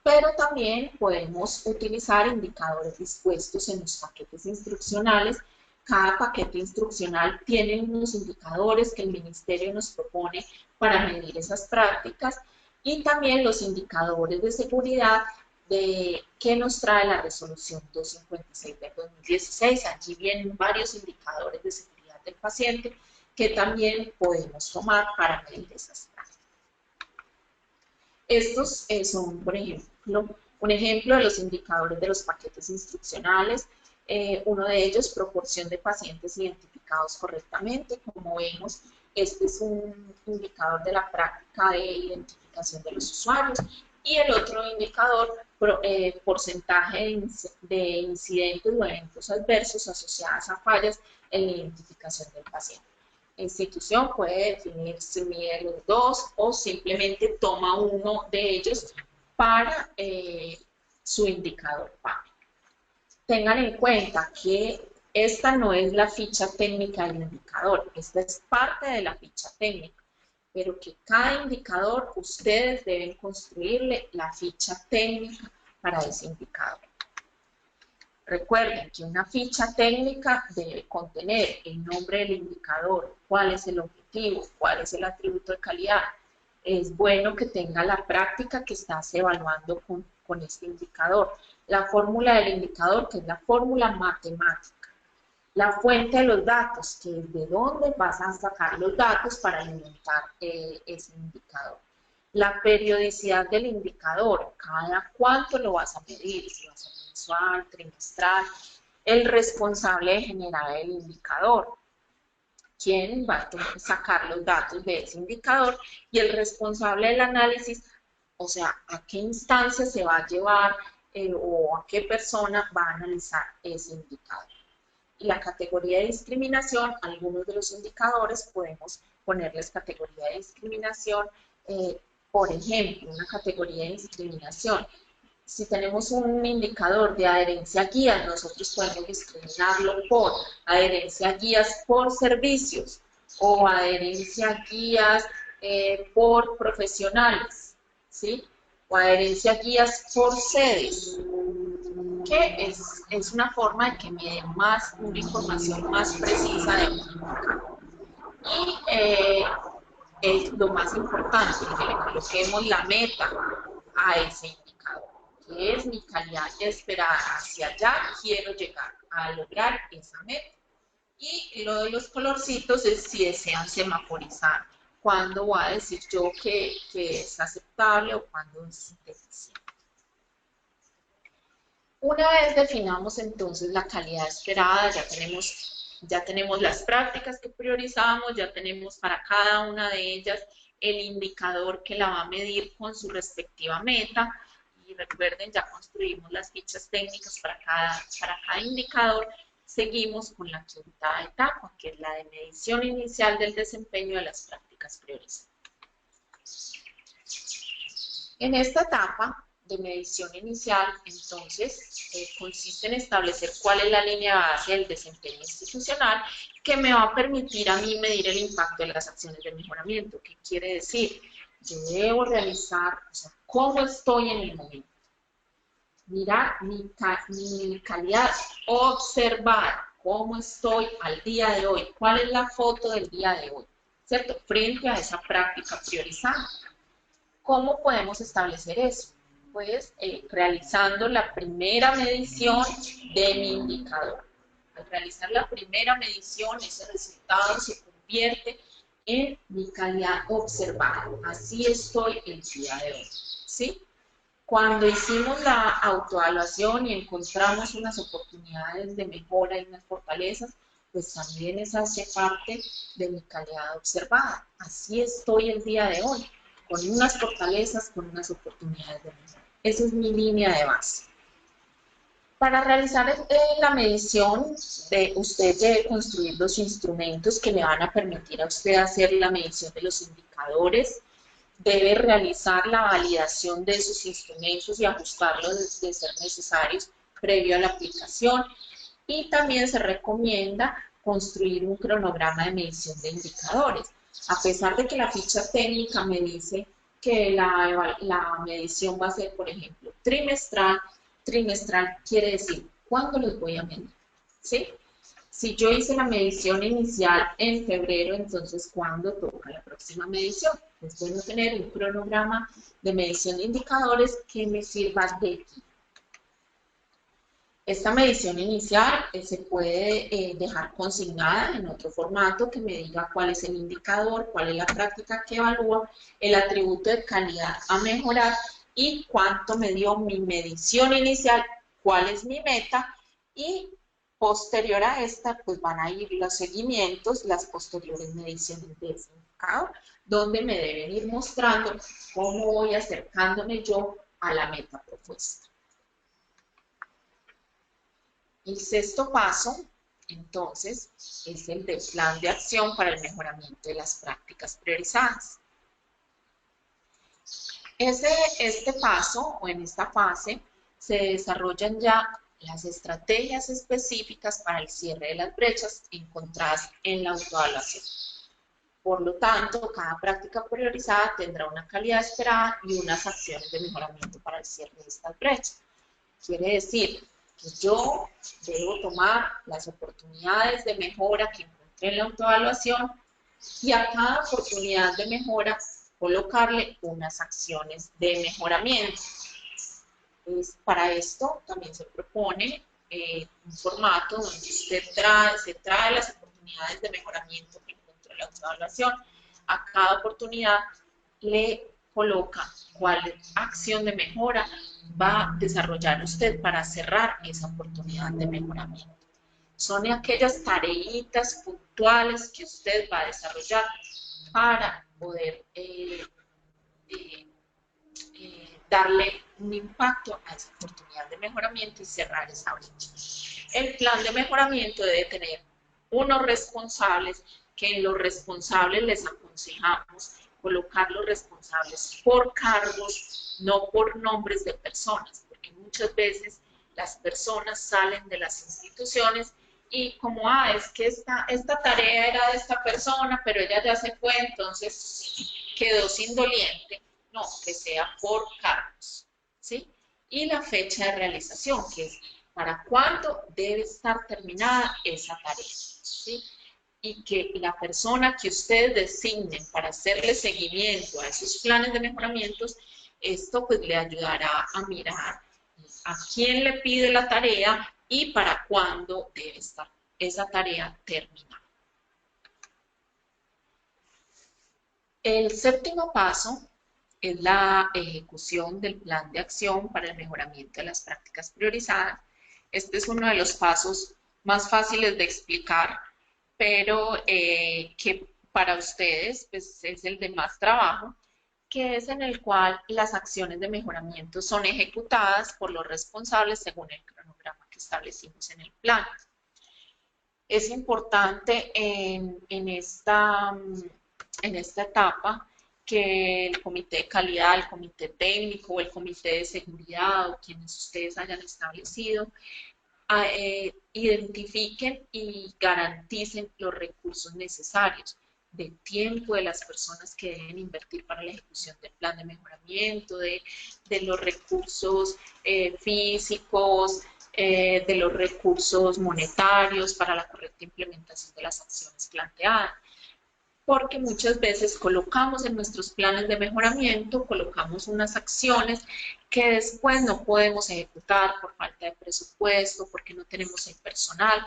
Pero también podemos utilizar indicadores dispuestos en los paquetes instruccionales. Cada paquete instruccional tiene unos indicadores que el Ministerio nos propone para medir esas prácticas, y también los indicadores de seguridad que nos trae la resolución 256 del 2016. Allí vienen varios indicadores de seguridad del paciente que también podemos tomar para medir esas prácticas. Estos son, por ejemplo, un ejemplo de los indicadores de los paquetes instruccionales. Uno de ellos, proporción de pacientes identificados correctamente. Como vemos, este es un indicador de la práctica de identificación de los usuarios. Y el otro indicador, porcentaje de incidentes o eventos adversos asociados a fallas en la identificación del paciente. La institución puede definir si mide los dos o simplemente toma uno de ellos para su indicador PAMI. Tengan en cuenta que esta no es la ficha técnica del indicador, esta es parte de la ficha técnica, pero que cada indicador ustedes deben construirle la ficha técnica para ese indicador. Recuerden que una ficha técnica debe contener el nombre del indicador, cuál es el objetivo, cuál es el atributo de calidad. Es bueno que tenga la práctica que estás evaluando con este indicador. La fórmula del indicador, que es la fórmula matemática. La fuente de los datos, que es de dónde vas a sacar los datos para alimentar ese indicador. La periodicidad del indicador, cada cuánto lo vas a medir, si vas a medir mensual, trimestral. El responsable de generar el indicador, quién va a sacar los datos de ese indicador, y el responsable del análisis, o sea, a qué instancia se va a llevar o a qué persona va a analizar ese indicador. Y la categoría de discriminación, algunos de los indicadores podemos ponerles categoría de discriminación. Por ejemplo, una categoría de discriminación. Si tenemos un indicador de adherencia a guías, nosotros podemos discriminarlo por adherencia a guías por servicios o adherencia a guías por profesionales, ¿sí? O adherencia a guías por sedes, que es una forma de que me dé una información más precisa de un indicador. Y es lo más importante, que le coloquemos la meta a ese indicador, que es mi calidad esperada, hacia allá quiero llegar a lograr esa meta. Y lo de los colorcitos es si desean semaforizar, cuándo voy a decir yo que es aceptable o cuándo es deficiente. Una vez definamos entonces la calidad esperada, ya tenemos las prácticas que priorizamos, ya tenemos para cada una de ellas el indicador que la va a medir con su respectiva meta. Y recuerden, ya construimos las fichas técnicas para cada indicador. Seguimos con la quinta etapa, que es la de medición inicial del desempeño de las prácticas priorizadas. En esta etapa de medición inicial, entonces, consiste en establecer cuál es la línea base del desempeño institucional que me va a permitir a mí medir el impacto de las acciones de mejoramiento. ¿Qué quiere decir? Yo debo realizar, o sea, cómo estoy en el momento. Mirar mi calidad, observar cómo estoy al día de hoy, cuál es la foto del día de hoy, ¿cierto? Frente a esa práctica priorizada. ¿Cómo podemos establecer eso? Pues realizando la primera medición de mi indicador. Al realizar la primera medición, ese resultado se convierte en mi calidad observada. Así estoy el día de hoy, ¿sí? Cuando hicimos la autoevaluación y encontramos unas oportunidades de mejora y unas fortalezas, pues también esa hace parte de mi calidad observada. Así estoy el día de hoy, con unas fortalezas, con unas oportunidades de mejora. Esa es mi línea de base. Para realizar la medición, usted debe construir los instrumentos que le van a permitir a usted hacer la medición de los indicadores. Debe realizar la validación de esos instrumentos y ajustarlos de ser necesarios previo a la aplicación. Y también se recomienda construir un cronograma de medición de indicadores. A pesar de que la ficha técnica me dice que la medición va a ser, por ejemplo, trimestral. Trimestral quiere decir, ¿cuándo los voy a medir? ¿Sí? Si yo hice la medición inicial en febrero, entonces, ¿cuándo toca la próxima medición? Es bueno tener un cronograma de medición de indicadores que me sirva de guía. Esta medición inicial se puede dejar consignada en otro formato que me diga cuál es el indicador, cuál es la práctica que evalúa, el atributo de calidad a mejorar y cuánto me dio mi medición inicial, cuál es mi meta y posterior a esta pues van a ir los seguimientos, las posteriores mediciones de ese indicador, donde me deben ir mostrando cómo voy acercándome yo a la meta propuesta. El sexto paso, entonces, es el del plan de acción para el mejoramiento de las prácticas priorizadas. Este paso, o en esta fase, se desarrollan ya las estrategias específicas para el cierre de las brechas encontradas en la autoevaluación. Por lo tanto, cada práctica priorizada tendrá una calidad esperada y unas acciones de mejoramiento para el cierre de estas brechas. Quiere decir que yo debo tomar las oportunidades de mejora que encontré en la autoevaluación y a cada oportunidad de mejora colocarle unas acciones de mejoramiento. Para esto también se propone un formato donde usted se trae las oportunidades de mejoramiento que encontró en la autoevaluación. A cada oportunidad le coloca cuál acción de mejora va a desarrollar usted para cerrar esa oportunidad de mejoramiento. Son aquellas tareitas puntuales que usted va a desarrollar para poder darle un impacto a esa oportunidad de mejoramiento y cerrar esa brecha. El plan de mejoramiento debe tener unos responsables, que en los responsables les aconsejamos colocar los responsables por cargos, no por nombres de personas, porque muchas veces las personas salen de las instituciones y como, es que esta tarea era de esta persona, pero ella ya se fue, entonces quedó sin doliente. No, que sea por cargos, ¿sí? Y la fecha de realización, que es para cuándo debe estar terminada esa tarea, ¿sí? Y que la persona que ustedes designen para hacerle seguimiento a esos planes de mejoramientos, esto pues le ayudará a mirar a quién le pide la tarea y para cuándo debe estar esa tarea terminada. El séptimo paso es la ejecución del plan de acción para el mejoramiento de las prácticas priorizadas. Este es uno de los pasos más fáciles de explicar, pero que para ustedes pues, es el de más trabajo, que es en el cual las acciones de mejoramiento son ejecutadas por los responsables según el cronograma que establecimos en el plan. Es importante en esta etapa que el comité de calidad, el comité técnico, el comité de seguridad o quienes ustedes hayan establecido, identifiquen y garanticen los recursos necesarios de tiempo de las personas que deben invertir para la ejecución del plan de mejoramiento, de los recursos físicos, de los recursos monetarios para la correcta implementación de las acciones planteadas. Porque muchas veces colocamos en nuestros planes de mejoramiento, colocamos unas acciones que después no podemos ejecutar por falta de presupuesto, porque no tenemos el personal.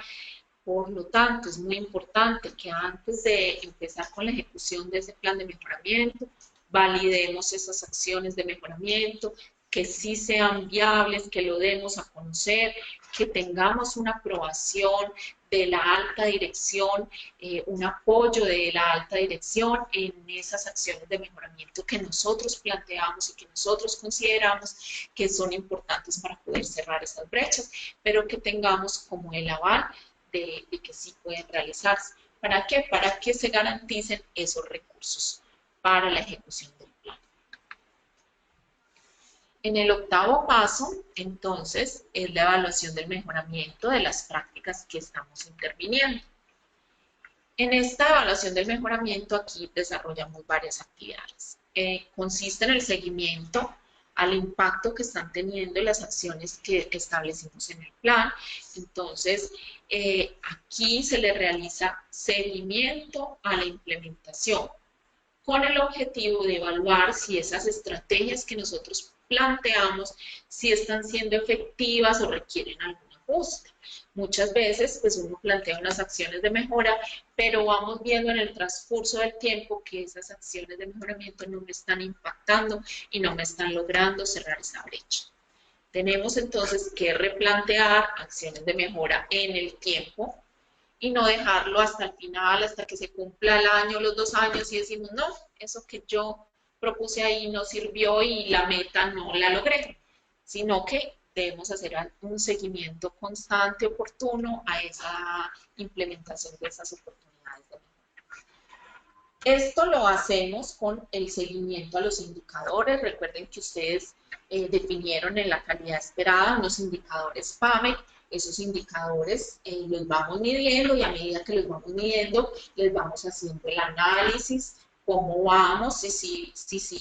Por lo tanto, es muy importante que antes de empezar con la ejecución de ese plan de mejoramiento, validemos esas acciones de mejoramiento, que sí sean viables, que lo demos a conocer, que tengamos una aprobación de la alta dirección, un apoyo de la alta dirección en esas acciones de mejoramiento que nosotros planteamos y que nosotros consideramos que son importantes para poder cerrar esas brechas, pero que tengamos como el aval de que sí pueden realizarse. ¿Para qué? Para que se garanticen esos recursos para la ejecución del plan. En el octavo paso, entonces, es la evaluación del mejoramiento de las prácticas que estamos interviniendo. En esta evaluación del mejoramiento, aquí desarrollamos varias actividades. consiste en el seguimiento al impacto que están teniendo las acciones que establecimos en el plan. Entonces, aquí se le realiza seguimiento a la implementación con el objetivo de evaluar si esas estrategias que nosotros planteamos, si están siendo efectivas o requieren algún ajuste. Muchas veces, pues uno plantea unas acciones de mejora, pero vamos viendo en el transcurso del tiempo que esas acciones de mejoramiento no me están impactando y no me están logrando cerrar esa brecha. Tenemos entonces que replantear acciones de mejora en el tiempo y no dejarlo hasta el final, hasta que se cumpla el año, los 2 años y decimos, no, eso que yo propuse ahí no sirvió y la meta no la logré, sino que debemos hacer un seguimiento constante, oportuno a esa implementación de esas oportunidades de mejora. Esto lo hacemos con el seguimiento a los indicadores. Recuerden que ustedes definieron en la calidad esperada unos indicadores PAME. Esos indicadores los vamos midiendo y a medida que los vamos midiendo, les vamos haciendo el análisis, cómo vamos, si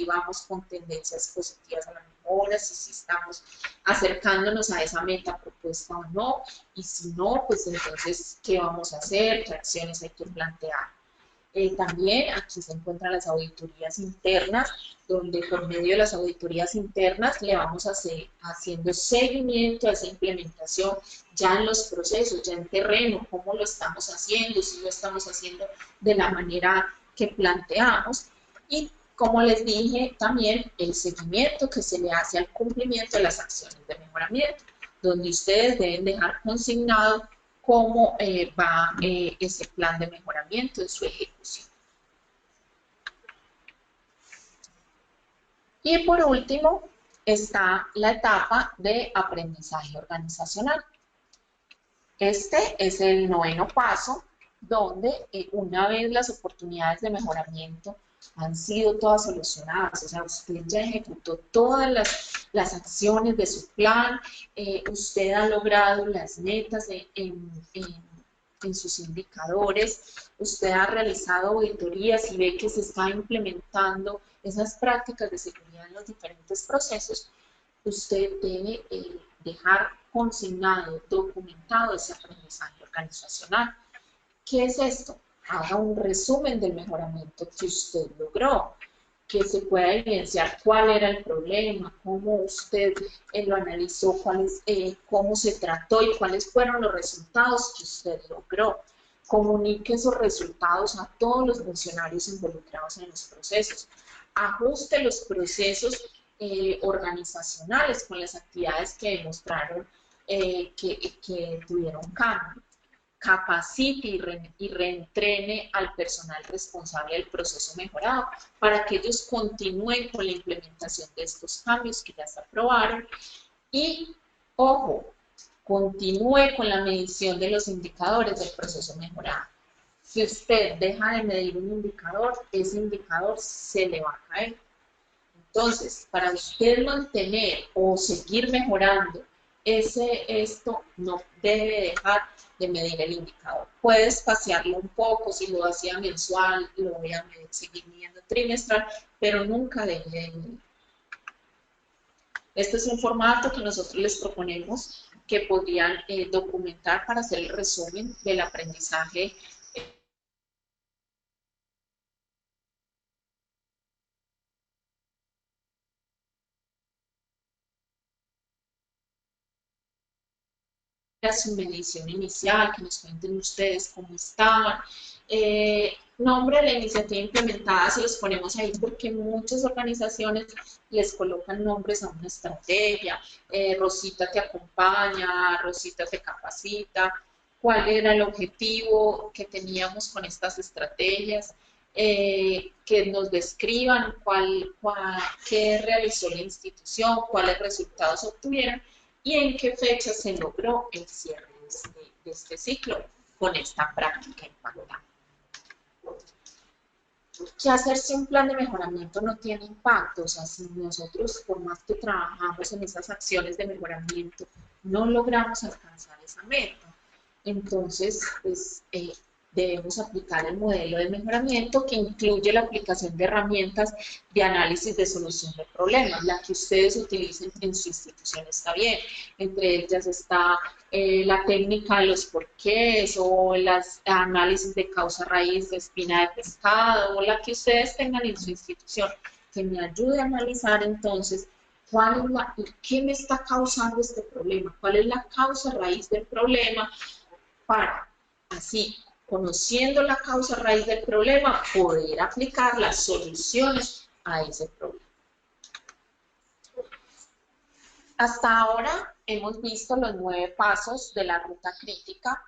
vamos con tendencias positivas a la mejora, si estamos acercándonos a esa meta propuesta o no, y si no, pues entonces, ¿qué vamos a hacer? ¿Qué acciones hay que plantear? También aquí se encuentran las auditorías internas, donde por medio de las auditorías internas le vamos a haciendo seguimiento a esa implementación ya en los procesos, ya en terreno, cómo lo estamos haciendo, si lo estamos haciendo de la manera que planteamos. Y como les dije, también el seguimiento que se le hace al cumplimiento de las acciones de mejoramiento, donde ustedes deben dejar consignado cómo va ese plan de mejoramiento en su ejecución. Y por último está la etapa de aprendizaje organizacional. Este es el 9º paso, donde una vez las oportunidades de mejoramiento han sido todas solucionadas, o sea, usted ya ejecutó todas las acciones de su plan, usted ha logrado las metas en sus indicadores, usted ha realizado auditorías y ve que se está implementando esas prácticas de seguridad en los diferentes procesos, usted debe dejar consignado, documentado ese aprendizaje organizacional. ¿Qué es esto? Haga un resumen del mejoramiento que usted logró, que se pueda evidenciar cuál era el problema, cómo usted lo analizó, cómo se trató y cuáles fueron los resultados que usted logró. Comunique esos resultados a todos los funcionarios involucrados en los procesos. Ajuste los procesos organizacionales con las actividades que demostraron que tuvieron cambio. Capacite y reentrene al personal responsable del proceso mejorado para que ellos continúen con la implementación de estos cambios que ya se aprobaron y, ojo, continúe con la medición de los indicadores del proceso mejorado. Si usted deja de medir un indicador, ese indicador se le va a caer. Entonces, para usted mantener o seguir mejorando, esto no debe dejar de medir el indicador. Puede espaciarlo un poco, si lo hacía mensual, lo voy a seguir midiendo trimestral, pero nunca deje de medir. Este es un formato que nosotros les proponemos que podrían documentar para hacer el resumen del aprendizaje su medición inicial, que nos cuenten ustedes cómo estaban. Nombre de la iniciativa implementada se los ponemos ahí porque muchas organizaciones les colocan nombres a una estrategia. Rosita te acompaña, Rosita te capacita, cuál era el objetivo que teníamos con estas estrategias, que nos describan qué realizó la institución, cuáles resultados obtuvieron y en qué fecha se logró el cierre de este ciclo con esta práctica impactante. ¿Qué hacer si un plan de mejoramiento no tiene impacto? O sea, si nosotros, por más que trabajamos en esas acciones de mejoramiento, no logramos alcanzar esa meta. Entonces, pues, debemos aplicar el modelo de mejoramiento que incluye la aplicación de herramientas de análisis de solución de problemas. La que ustedes utilicen en su institución está bien. Entre ellas está la técnica de los porqués o las análisis de causa raíz de espina de pescado o la que ustedes tengan en su institución que me ayude a analizar entonces qué me está causando este problema, cuál es la causa raíz del problema para así, conociendo la causa raíz del problema, poder aplicar las soluciones a ese problema. Hasta ahora hemos visto los 9 pasos de la ruta crítica,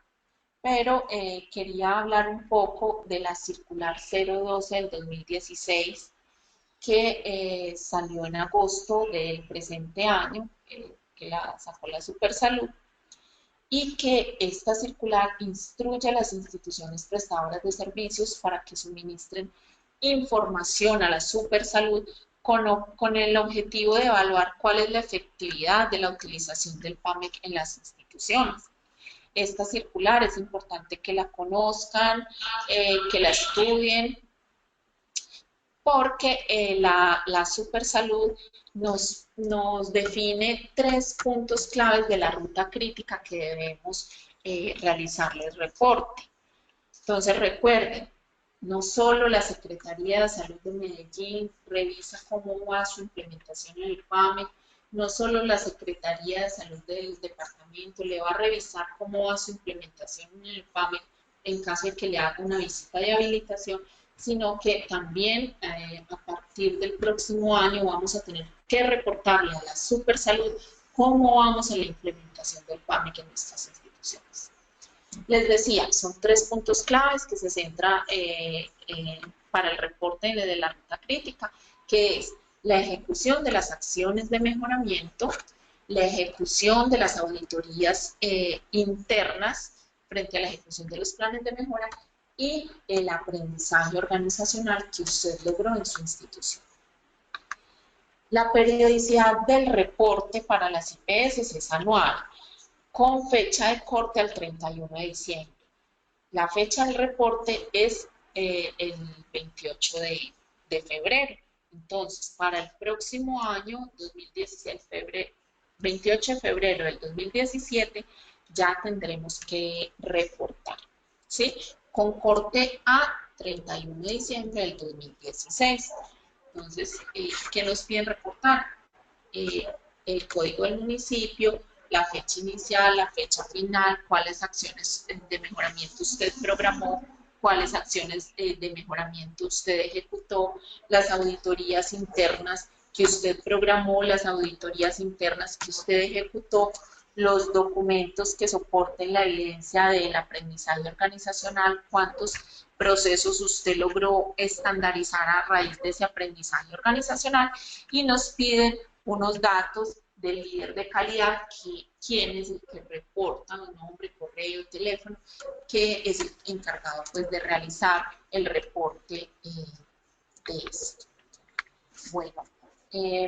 pero quería hablar un poco de la circular 012 del 2016, que salió en agosto del presente año, que la sacó la Supersalud, y que esta circular instruye a las instituciones prestadoras de servicios para que suministren información a la Supersalud con el objetivo de evaluar cuál es la efectividad de la utilización del PAMEC en las instituciones. Esta circular es importante que la conozcan, que la estudien, porque la Supersalud nos define 3 puntos claves de la ruta crítica que debemos realizarles reporte. Entonces recuerden, no solo la Secretaría de Salud de Medellín revisa cómo va su implementación en el PAMEC, no solo la Secretaría de Salud del departamento le va a revisar cómo va su implementación en el PAMEC en caso de que le haga una visita de habilitación, sino que también a partir del próximo año vamos a tener que reportarle a la Supersalud cómo vamos en la implementación del PAMEC en nuestras instituciones. Les decía, son 3 puntos claves que se centra para el reporte de la ruta crítica, que es la ejecución de las acciones de mejoramiento, la ejecución de las auditorías internas frente a la ejecución de los planes de mejora y el aprendizaje organizacional que usted logró en su institución. La periodicidad del reporte para las IPS es anual, con fecha de corte al 31 de diciembre. La fecha del reporte es el 28 de febrero. Entonces, para el próximo año, 28 de febrero del 2017, ya tendremos que reportar, ¿sí? Con corte a 31 de diciembre del 2016. Entonces, ¿qué nos piden reportar? El código del municipio, la fecha inicial, la fecha final, cuáles acciones de mejoramiento usted programó, cuáles acciones de mejoramiento usted ejecutó, las auditorías internas que usted programó, las auditorías internas que usted ejecutó, los documentos que soporten la evidencia del aprendizaje organizacional, cuántos procesos usted logró estandarizar a raíz de ese aprendizaje organizacional, y nos piden unos datos del líder de calidad, quién es el que reporta, nombre, correo, teléfono, que es el encargado pues de realizar el reporte de esto. Bueno,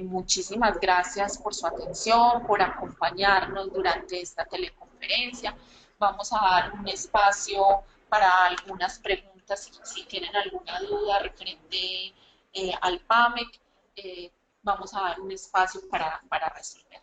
muchísimas gracias por su atención, por acompañarnos durante esta teleconferencia. Vamos a dar un espacio para algunas preguntas, si tienen alguna duda referente al PAMEC, vamos a dar un espacio para resolver.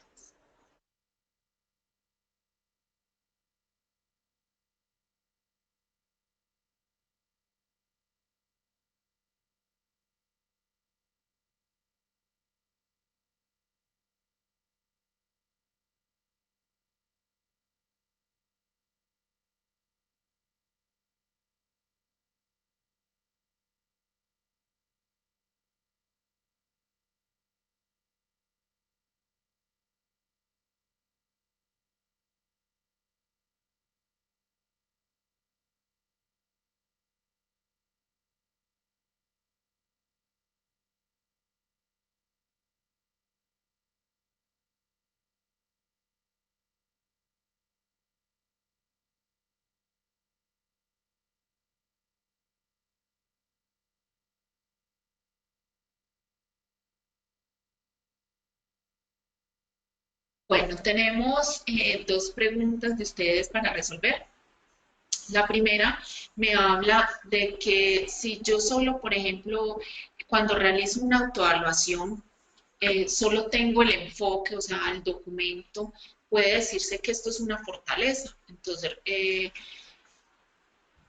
Bueno, tenemos 2 preguntas de ustedes para resolver. La primera me habla de que si yo solo, por ejemplo, cuando realizo una autoevaluación, solo tengo el enfoque, o sea, el documento, puede decirse que esto es una fortaleza. Entonces,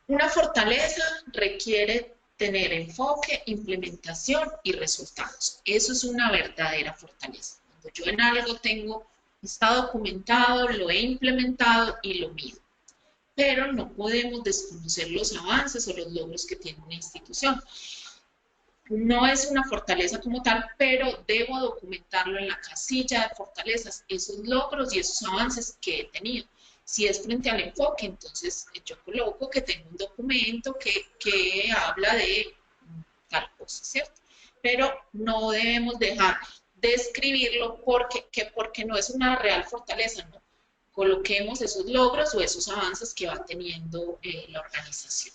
una fortaleza requiere tener enfoque, implementación y resultados. Eso es una verdadera fortaleza. Cuando yo en algo tengo, está documentado, lo he implementado y lo mido. Pero no podemos desconocer los avances o los logros que tiene una institución. No es una fortaleza como tal, pero debo documentarlo en la casilla de fortalezas, esos logros y esos avances que he tenido. Si es frente al enfoque, entonces yo coloco que tengo un documento que habla de tal cosa, ¿cierto? Pero no debemos dejar de escribirlo porque no es una real fortaleza, ¿no? Coloquemos esos logros o esos avances que va teniendo la organización.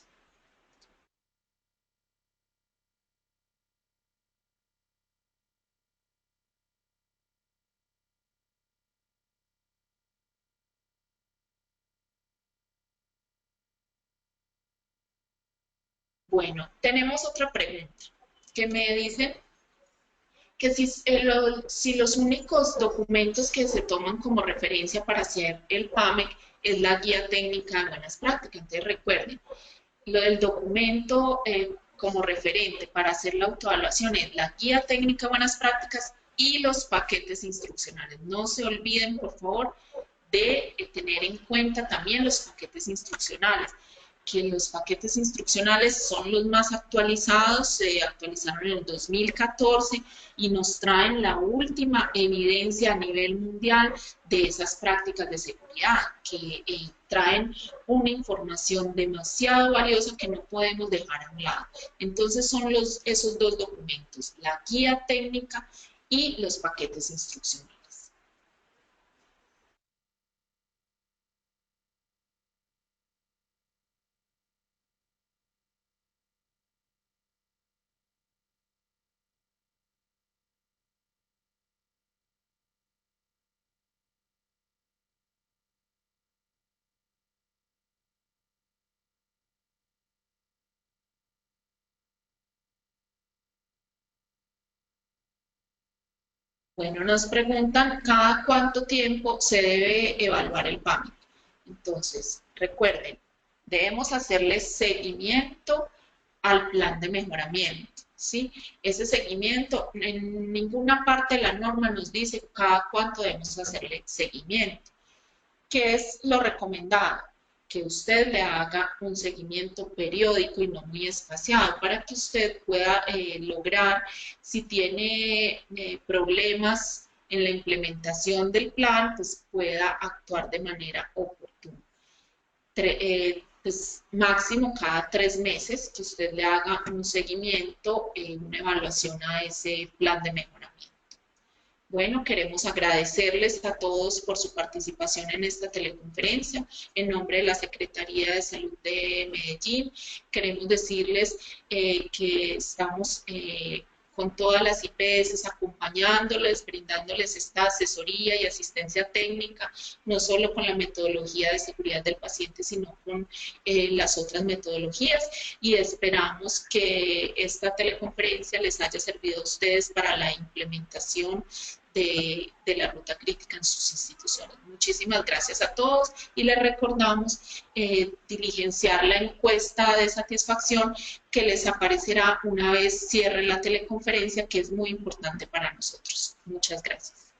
Bueno, tenemos otra pregunta que me dicen que si los únicos documentos que se toman como referencia para hacer el PAMEC es la guía técnica de buenas prácticas. Entonces recuerden, lo del documento como referente para hacer la autoevaluación es la guía técnica de buenas prácticas y los paquetes instruccionales. No se olviden, por favor, de tener en cuenta también los paquetes instruccionales, que los paquetes instruccionales son los más actualizados, se actualizaron en el 2014 y nos traen la última evidencia a nivel mundial de esas prácticas de seguridad, que traen una información demasiado valiosa que no podemos dejar a un lado. Entonces son esos dos documentos, la guía técnica y los paquetes instruccionales. Bueno, nos preguntan cada cuánto tiempo se debe evaluar el PAMI. Entonces, recuerden, debemos hacerle seguimiento al plan de mejoramiento, ¿sí? Ese seguimiento, en ninguna parte de la norma nos dice cada cuánto debemos hacerle seguimiento. ¿Qué es lo recomendado? Que usted le haga un seguimiento periódico y no muy espaciado para que usted pueda lograr, si tiene problemas en la implementación del plan, pues pueda actuar de manera oportuna. Pues máximo cada 3 meses que usted le haga un seguimiento, una evaluación a ese plan de mejoramiento. Bueno, queremos agradecerles a todos por su participación en esta teleconferencia. En nombre de la Secretaría de Salud de Medellín, queremos decirles que estamos con todas las IPS acompañándoles, brindándoles esta asesoría y asistencia técnica, no solo con la metodología de seguridad del paciente, sino con las otras metodologías, y esperamos que esta teleconferencia les haya servido a ustedes para la implementación de la ruta crítica en sus instituciones. Muchísimas gracias a todos y les recordamos diligenciar la encuesta de satisfacción que les aparecerá una vez cierre la teleconferencia, que es muy importante para nosotros. Muchas gracias.